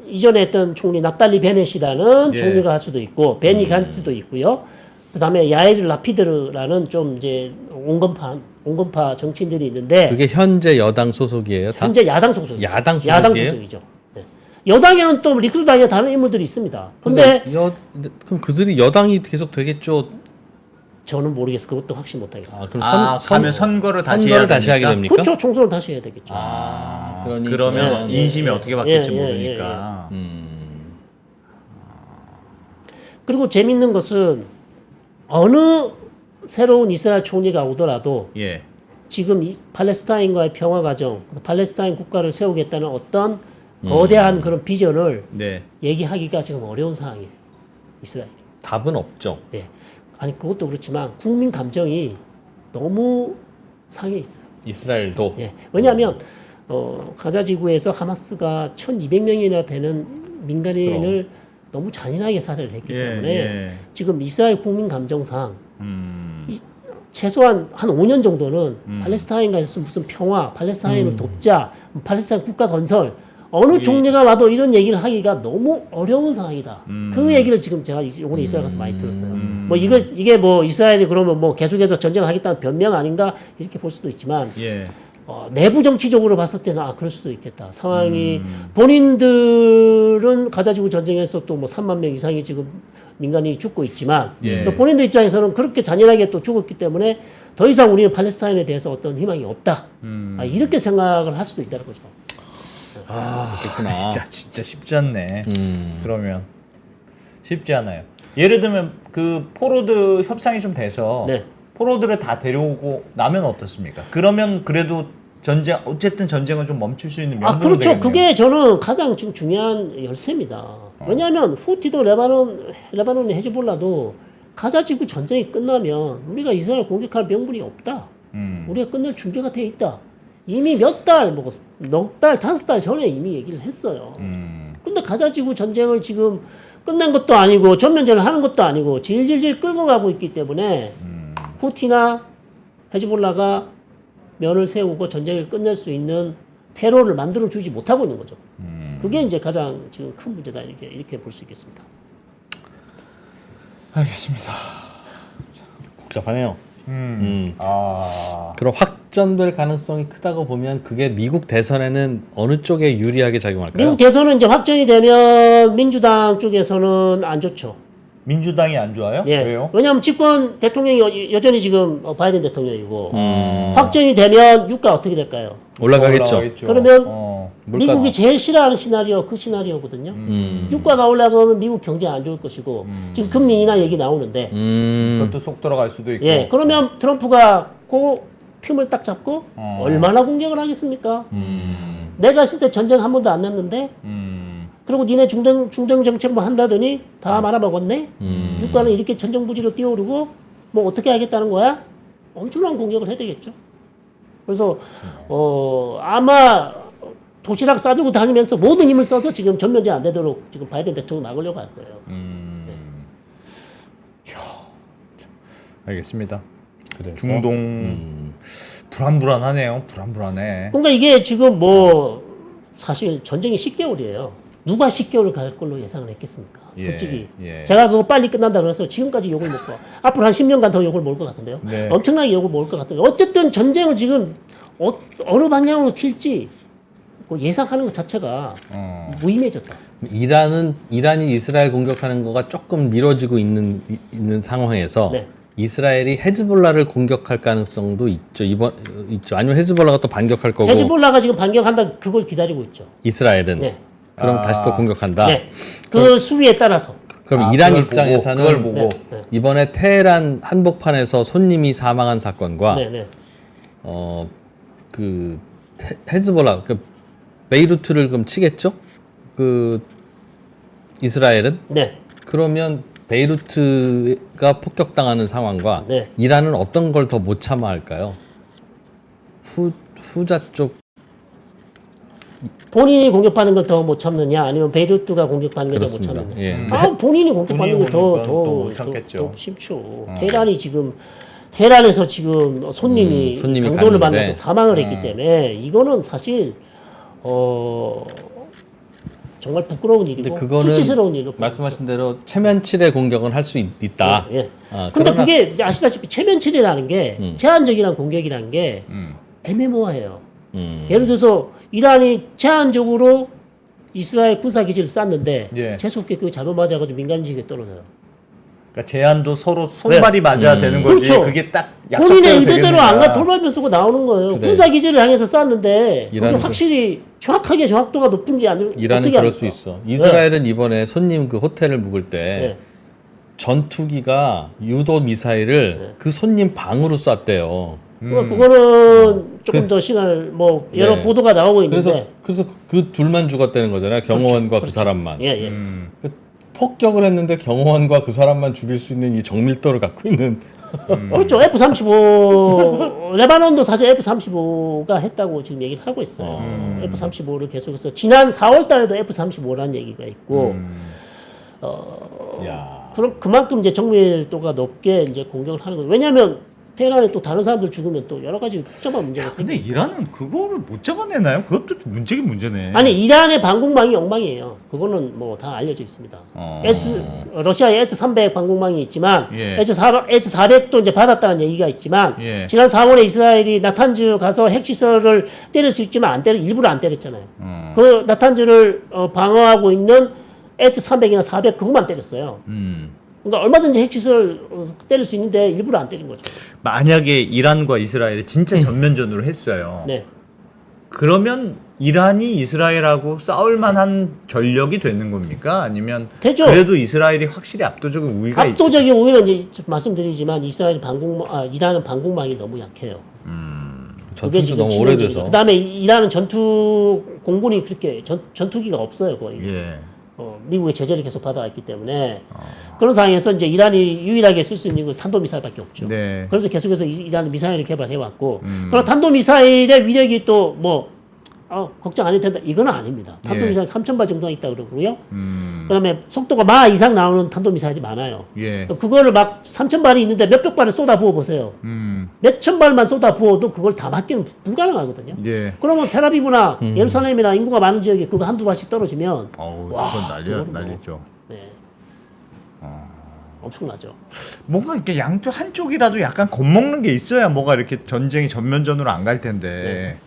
이전에 했던 총리 납달리 베넷이라는 예. 총리가 할 수도 있고 베니 간츠도 있고요. 그다음에 야이르 라피드라는 좀 이제 온건파 정치인들이 있는데 그게 현재 여당 소속이에요. 다? 현재 야당 소속이죠. 야당 소속이에요? 소속이죠. 네. 여당에는 또 리쿠드당에 다른 인물들이 있습니다. 근데 그럼 그들이 여당이 계속 되겠죠. 저는 모르겠어요. 그것도 확신 못 하겠어요. 아, 그럼 가면 선거를 다시 선거를 해야 다시 하게 됩니까? 됩니까? 그렇죠. 총선을 다시 해야 되겠죠. 그러면 인심이 어떻게 바뀔지 예, 예, 모르니까. 그리고 재밌는 것은 어느 새로운 이스라엘 총리가 오더라도 예. 지금 팔레스타인과의 평화 과정, 팔레스타인 국가를 세우겠다는 어떤 거대한 그런 비전을 네. 얘기하기가 지금 어려운 상황이에요. 이스라엘이. 답은 없죠. 예. 아니 그것도 그렇지만 국민 감정이 너무 상해 있어요. 이스라엘도 예. 왜냐하면 가자 지구에서 하마스가 1,200명이나 되는 민간인을 너무 잔인하게 살해를 했기 때문에 지금 이스라엘 국민 감정상 최소한 한 5년 정도는 팔레스타인과에서 무슨 평화, 팔레스타인을 돕자, 팔레스타인 국가 건설 어느 총리가 와도 이런 얘기를 하기가 너무 어려운 상황이다. 그 얘기를 지금 제가 이번에 이스라엘 가서 많이 들었어요. 뭐 이게 뭐 이스라엘이 그러면 뭐 계속해서 전쟁을 하겠다는 변명 아닌가 이렇게 볼 수도 있지만 예. 내부 정치적으로 봤을 때는 그럴 수도 있겠다. 상황이 본인들은 가자지구 전쟁에서 또 뭐 3만 명 이상이 지금 민간인이 죽고 있지만 예. 또 본인들 입장에서는 그렇게 잔인하게 또 죽었기 때문에 더 이상 우리는 팔레스타인에 대해서 어떤 희망이 없다. 이렇게 생각을 할 수도 있다는 거죠. 그렇구나. 진짜 쉽지 않네. 그러면 쉽지 않아요. 예를 들면 그 포로드 협상이 좀 돼서 네. 포로드를 다 데려오고 나면 어떻습니까? 그러면 그래도 어쨌든 전쟁은 좀 멈출 수 있는 명분이 그렇죠. 되겠네요. 그게 저는 가장 지금 중요한 열쇠입니다. 왜냐하면 후티도 레바논의 헤즈볼라도 가자 지구 전쟁이 끝나면 우리가 이스라엘 공격할 명분이 없다. 우리가 끝낼 준비가 돼 있다. 이미 몇 달, 넉 달, 5달 전에 이미 얘기를 했어요. 근데 가자 지구 전쟁을 지금 끝낸 것도 아니고 전면전을 하는 것도 아니고 질질질 끌고 가고 있기 때문에 후티나 헤즈볼라가 면을 세우고 전쟁을 끝낼 수 있는 테러를 만들어 주지 못하고 있는 거죠. 그게 이제 가장 지금 큰 문제다 이렇게 볼 수 있겠습니다. 알겠습니다. 복잡하네요. 아. 그럼 확전될 가능성이 크다고 보면 그게 미국 대선에는 어느 쪽에 유리하게 작용할까요? 미국 대선은 이제 확정이 되면 민주당 쪽에서는 안 좋죠. 민주당이 안 좋아요? 예. 왜요? 왜냐하면 집권 대통령이 여전히 지금 바이든 대통령이고 확정이 되면 유가 어떻게 될까요? 올라가겠죠. 그러면 물가- 미국이 제일 싫어하는 시나리오 그 시나리오거든요. 유가가 올라가면 미국 경제 안 좋을 것이고 지금 금리 인하 얘기 나오는데 그것도 속 들어갈 수도 있고. 예 그러면 트럼프가 그 틈을 딱 잡고 얼마나 공격을 하겠습니까? 내가 있을 때 전쟁 한 번도 안 났는데 그리고 니네 중등 정책 뭐 한다더니 다 말아먹었네. 유가는 이렇게 천정부지로 뛰어오르고 뭐 어떻게 하겠다는 거야? 엄청난 공격을 해야 되겠죠. 그래서 아마 도시락 싸들고 다니면서 모든 힘을 써서 지금 전면전 안 되도록 지금 바이든 대통령 막으려고 할 거예요. 알겠습니다. 그래서 중동 불안불안하네요. 불안불안해. 그러니까 이게 지금 뭐 사실 전쟁이 10개월이에요. 누가 10개월을 갈 걸로 예상을 했겠습니까? 솔직히 예. 제가 그거 빨리 끝난다 그래서 지금까지 욕을 먹고 앞으로 한 10년간 더 욕을 먹을 것 같은데요. 네. 엄청나게 욕을 먹을 것 같은데 어쨌든 전쟁을 지금 어느 방향으로 튈지 그 예상하는 것 자체가 무의미해졌다. 이란이 이스라엘 공격하는 거가 조금 미뤄지고 있는 상황에서 네. 이스라엘이 헤즈볼라를 공격할 가능성도 있죠. 있죠. 아니면 헤즈볼라가 또 반격할 거고. 헤즈볼라가 지금 반격한다 그걸 기다리고 있죠. 이스라엘은 네. 그럼 다시 또 공격한다. 네. 그 수위에 따라서. 그럼 이란 그걸 입장에서는 그걸 보고 네. 이번에 테헤란 한복판에서 손님이 사망한 사건과 네, 네. 그 헤즈볼라 그 베이루트를 그럼 치겠죠? 그 이스라엘은 네. 그러면 베이루트가 폭격당하는 상황과 네. 이란은 어떤 걸 더 못 참아 할까요? 후자 쪽 본인이 공격받는 걸 더 못 참느냐 아니면 베이루트가 공격받는 걸 더 못 그렇습니다. 참느냐. 예. 아, 본인이 공격받는 본인이 게 공격받는 못 참겠죠. 더 심죠. 테헤란에서 지금 손님이 손님이 강도를 갔는데. 만나서 사망을 했기 때문에 이거는 사실 정말 부끄러운 일이고 근데 그거는 수치스러운 일로 말씀하신 대로 체면칠의 공격은 할 수 있다. 예. 아, 근데 그러나- 그게 이제 아시다시피 체면칠이라는 게 제한적이란 공격이라는 게 애매모호해요. 예를 들어서 이란이 제한적으로 이스라엘 군사 기지를 쐈는데 예. 재수없게 그 잘못 맞아가지고 민간인지에 떨어져요. 그러니까 제한도 서로 손발이 맞아야 되는 거지. 그렇죠. 그게 딱 본인의 약속대로 의도대로 안 가 되겠느냐. 돌발 변수가 나오는 거예요. 그래. 군사 기지를 향해서 쐈는데 그게 이란은 확실히 정확하게 정확도가 높은지 안 이란은 어떻게 그럴 합니까? 수 있어. 이스라엘은 이번에 손님 그 호텔을 묵을 때 네. 전투기가 유도 미사일을 그 손님 방으로 쐈대요. 그거는 조금 더 시간을 뭐 여러 네. 보도가 나오고 있는데 그래서 그 둘만 죽었다는 거잖아요. 경호원과 그 그렇죠. 사람만. 예, 예. 그 폭격을 했는데 경호원과 그 사람만 죽일 수 있는 이 정밀도를 갖고 있는 그렇죠. F-35 레바논도 사실 F-35가 했다고 지금 얘기를 하고 있어요. F-35를 계속해서 지난 4월 달에도 F-35라는 얘기가 있고 야. 그럼 그만큼 이제 정밀도가 높게 이제 공격을 하는 거예요. 왜냐하면 테헤란에 또 다른 사람들 죽으면 또 여러 가지 복잡한 문제가 근데 생겨요. 이란은 그거를 못 잡아내나요? 그것도 문제긴 문제네. 아니 이란의 방공망이 엉망이에요. 그거는 뭐 다 알려져 있습니다. 러시아의 S-300 방공망이 있지만 예. S-400도 이제 받았다는 얘기가 있지만 예. 지난 4월에 이스라엘이 나탄즈 가서 핵시설을 때릴 수 있지만 일부러 안 때렸잖아요. 그 나탄즈를 방어하고 있는 S-300이나 400 그것만 때렸어요. 그러니까 얼마든지 핵시설 때릴 수 있는데 일부러 안 때린 거죠. 만약에 이란과 이스라엘이 진짜 전면전으로 했어요. 네. 그러면 이란이 이스라엘하고 싸울 만한 전력이 되는 겁니까? 아니면 되죠. 그래도 이스라엘이 확실히 압도적인 우위가 있어요. 압도적인 오히려 이제 말씀드리지만 이란은 방공망이 너무 약해요. 그게 전투도 지금 너무 치명적이죠. 오래돼서. 그다음에 이란은 전투 공군이 그렇게 전투기가 없어요 거의. 예. 미국의 제재를 계속 받아왔기 때문에 그런 상황에서 이제 이란이 유일하게 쓸 수 있는 건 탄도미사일밖에 없죠. 네. 그래서 계속해서 이란은 미사일을 개발해왔고 그럼 탄도미사일의 위력이 또 뭐 걱정 안 해도 된다 이건 아닙니다. 탄도미사일 3,000발 정도가 있다 그러고요. 그다음에 속도가 마 이상 나오는 탄도미사일이 많아요. 예. 그거를 막 3,000발이 있는데 몇백 발을 쏟아 부어 보세요. 몇천 발만 쏟아 부어도 그걸 다 맞기는 불가능하거든요. 예. 그러면 텔아비브나 예루살렘이나 인구가 많은 지역에 그거 한두 발씩 떨어지면 어우, 와, 이건 그거는 난리죠. 네. 엄청나죠. 뭔가 이렇게 양쪽 한쪽이라도 약간 겁먹는 게 있어야 뭐가 이렇게 전쟁이 전면전으로 안 갈 텐데.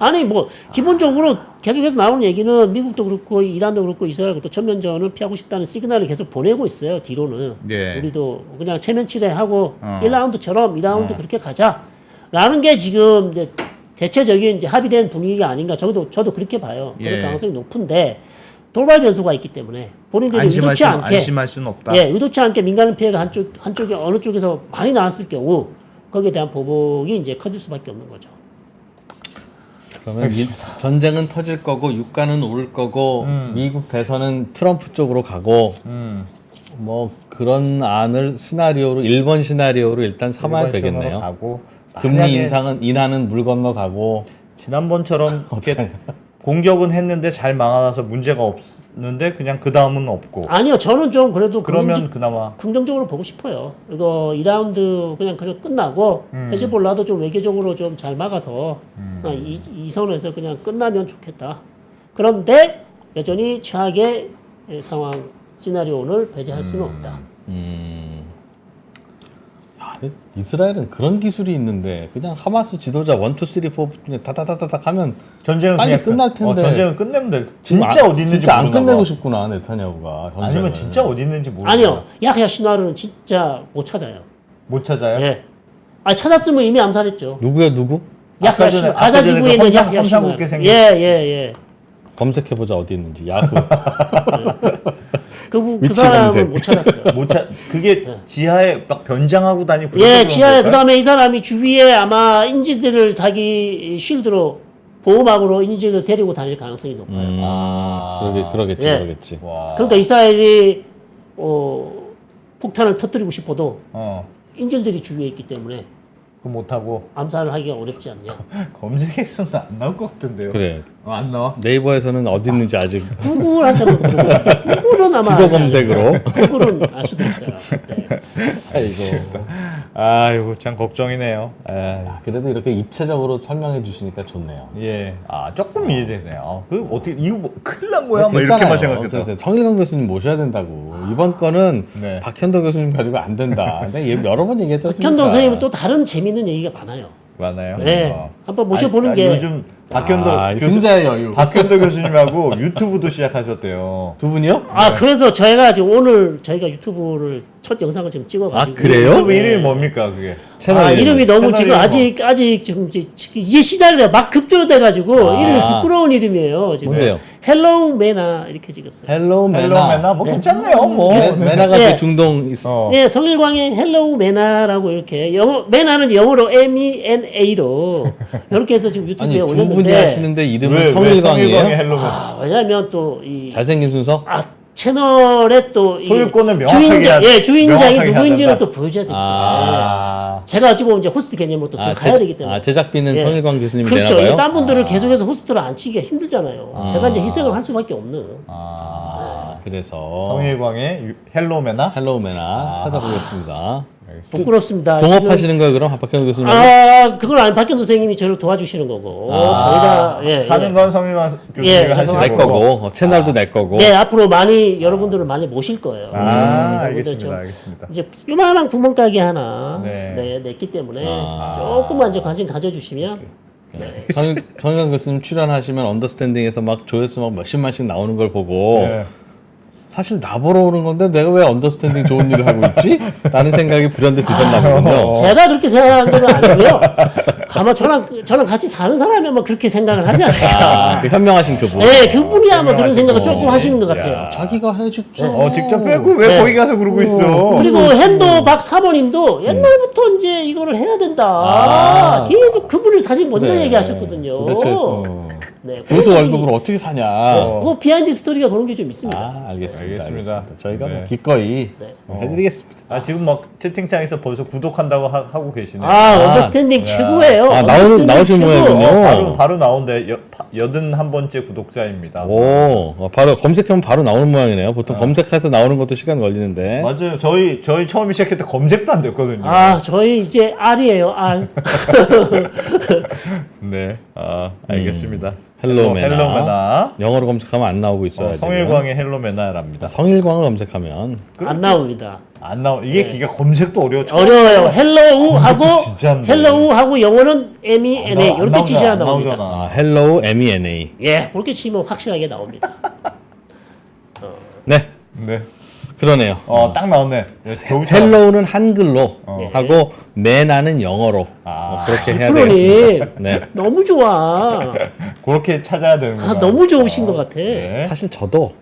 아니 뭐 기본적으로 계속해서 나오는 얘기는 미국도 그렇고 이란도 그렇고 이스라엘도 그렇고 전면전을 피하고 싶다는 시그널을 계속 보내고 있어요. 뒤로는 예. 우리도 그냥 체면치레하고 1라운드처럼 2라운드 그렇게 가자라는 게 지금 이제 대체적인 이제 합의된 분위기가 아닌가. 저도 그렇게 봐요. 그럴 예. 가능성이 높은데 돌발 변수가 있기 때문에 본인들이 의도치 않게 안심할 수는 없다. 예, 의도치 않게 민간 피해가 한쪽에 어느 쪽에서 많이 나왔을 경우 거기에 대한 보복이 이제 커질 수밖에 없는 거죠. 그러면 전쟁은 터질 거고 유가는 오를 거고 미국 대선은 트럼프 쪽으로 가고 뭐 그런 안을 시나리오로 1번 시나리오로 일단 삼아야 되겠네요. 가고 금리 만약에 인하는 물 건너 가고 지난번처럼 이렇게 공격은 했는데 잘 막아놔서 문제가 없는데 그냥 그 다음은 없고. 아니요, 저는 좀 그래도 그러면 그나마 긍정적으로 보고 싶어요. 이거 2라운드 그냥 끝나고 헤즈볼라도 좀 외교적으로 좀 잘 막아서 이 선에서 그냥 끝나면 좋겠다. 그런데 여전히 최악의 상황 시나리오를 배제할 수는 없다. 이스라엘은 그런 기술이 있는데 그냥 하마스 지도자 1, 2, 3, 4 그냥 다다다다닥 하면 전쟁은 빨리 그냥 끝날 텐데. 전쟁은 끝내면 돼. 진짜 어디 있는지 진짜 안 모르나 끝내고 봐. 싶구나 네타냐후가. 아니면 진짜 어디 있는지 모르나. 아니요, 야흐야 시나르는 진짜 못 찾아요. 못 찾아요? 예. 아 찾았으면 이미 암살했죠. 누구야 누구? 아까 전에 가자지구에 그 있는 삼삼 야시마. 삼국계 생긴- 예. 검색해보자 어디 있는지. 야후. 그 위치 사람은 검색. 못 찾았어요. 그게 지하에 막 변장하고 다니고 예, 지하에 그다음에 이 사람이 주위에 아마 인지들을 자기 쉴드로 보호막으로 인지를 데리고 다닐 가능성이 높아요. 그러겠지, 예. 그러겠지. 와. 그러니까 이스라엘이 폭탄을 터뜨리고 싶어도 인질들이 주위에 있기 때문에 그 못하고 암살을 하기가 어렵지 않냐. 검색해서는 안 나올 것 같은데요. 그래. 안 나와? 네이버에서는 어디 있는지 아직 구글한테는 물어보세요. 구글은 아마 지도 알지 검색으로. 않을까요? 구글은 알 수도 있어요. 네. 아이고. 아이고 참 걱정이네요. 그래도 이렇게 입체적으로 설명해 주시니까 좋네요. 예. 조금 이해되네요. 그 어떻게 이거 뭐 큰일 난 거야? 뭐 이렇게만 생각했다. 그래서 성일관 교수님 모셔야 된다고. 이번 건은 네. 박현도 교수님 가지고 안 된다. 근데 여러 번 얘기했지 않습니까? 박현동 선생님은 또 다른 재밌는 얘기가 많아요. 많아요. 네. 한번 모셔보는 게 요즘 박현도 승자의 여유. 박현도 교수님하고 유튜브도 시작하셨대요. 두 분이요? 그래서 저희가 지금 오늘 저희가 유튜브를 첫 영상을 지금 찍어가지고 그래요? 유튜브 이름이 뭡니까 그게? 채널 이름이 너무 채널 지금 이름 아직 지금 이제 시작을 막 급조돼가지고 이름이 부끄러운 이름이에요. 지금 뭔데요? 헬로우 메나 이렇게 찍었어요. 헬로우 메나. 헬로 메나 뭐 괜찮네요. 뭐. 메나가 네. 그 중동 있어. 네, 성일광의 헬로우 메나라고 이렇게 메나는 영어로 MENA로 이렇게 해서 지금 유튜브에 아니 두 분이 올렸는데 하시는데 이름은 왜 성일광이에요? 성일광의 헬로 메나? 왜냐하면 또이 잘생긴 순서? 채널에 또 이 소유권을 명확하게 주인장이 명확하게 누구인지를 해야 또 보여줘야 되기 때문에 제가 어찌 이제 호스트 개념으로 또 들어가야 되기 때문에 제작비는 예. 성일광 교수님이 그렇죠. 내나봐요? 이게 딴 분들을 계속해서 호스트를 안 치기가 힘들잖아요. 제가 이제 희생을 할 수밖에 없는. 그래서 성일광의 헬로 메나? 헬로우 메나 찾아보겠습니다. 부끄럽습니다. 동업하시는 거예요 그럼 박현도 교수님? 그걸 아니 박현도 선생님이 저를 도와주시는 거고 저희가 하는 건 성일광 교수님이 예, 하시는 내 거고. 거고 채널도 내 거고. 네 앞으로 많이 여러분들을 많이 모실 거예요. 알겠습니다. 알겠습니다. 이제 요만한 구멍가게 하나 네. 냈기 때문에 조금만 이제 관심 가져주시면 성일광 교수님 출연하시면 언더스탠딩에서 막 조회수 막 몇십만씩 나오는 걸 보고 네. 사실 나보러 오는 건데 내가 왜 언더스탠딩 좋은 일을 하고 있지? 라는 생각이 불현듯 드셨나 보군요. 제가 그렇게 생각한 건 아니고요. 아마 저랑 같이 사는 사람이 아마 그렇게 생각을 하지 않을까. 그 현명하신 그분. 네, 그분이 아마 그런 현명하신 생각을 분. 조금 하시는 것 같아요. 자기가 해줬죠. 직접 빼고 왜 네. 거기 가서 그러고 있어? 그리고 핸도 박 사모님도 옛날부터 이제 이거를 해야 된다. 계속 그분이 사실 먼저 그래. 얘기하셨거든요. 도대체 네, 교수 그런 월급으로 어떻게 사냐. 뭐 비하인드 스토리가 그런 게 좀 있습니다. 알겠습니다. 저희가 네. 뭐 기꺼이 해드리겠습니다. 지금 막 채팅창에서 벌써 구독한다고 하고 계시네요. 언더스탠딩 최고예요. 나오신 언더스탠딩 모양이군요. 바로 나온대. 81번째 구독자입니다. 바로 검색하면 바로 나오는 모양이네요. 보통 검색해서 나오는 것도 시간 걸리는데. 맞아요. 저희 처음 시작할 때 검색도 안 됐거든요. 저희 이제 R이에요, R. 네. 알겠습니다. 헬로메나. 헬로메나. 영어로 검색하면 안 나오고 있어요. 성일광의 헬로메나랍니다. 성일광을 검색하면 안 나옵니다. 안 나오. 이게 기가 검색도 어려워. 어려워요. 헬로우 하고 진짜 안 헬로우 하고 영어는 MENA 이렇게 치셔야 나옵니다. hello MENA. 예, 그렇게 치면 확실하게 나옵니다. 네, 네. 그러네요. 딱 나왔네. 헬로우는 한글로 하고 메나는 영어로 그렇게 해야 되겠습니다. 프로님 네. 너무 좋아. 그렇게 찾아야 되는구나. 너무 좋으신 것 같아. 네. 사실 저도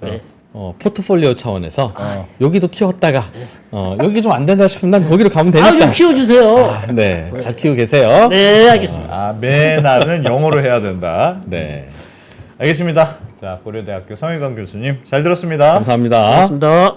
포트폴리오 차원에서 여기도 키웠다가 여기 좀 안 된다 싶으면 난 거기로 가면 되니까. 좀 키워주세요. 네, 잘 키우고 계세요. 네, 알겠습니다. 메나는 영어로 해야 된다. 네, 알겠습니다. 자, 고려대학교 성일광 교수님 잘 들었습니다. 감사합니다. 고맙습니다.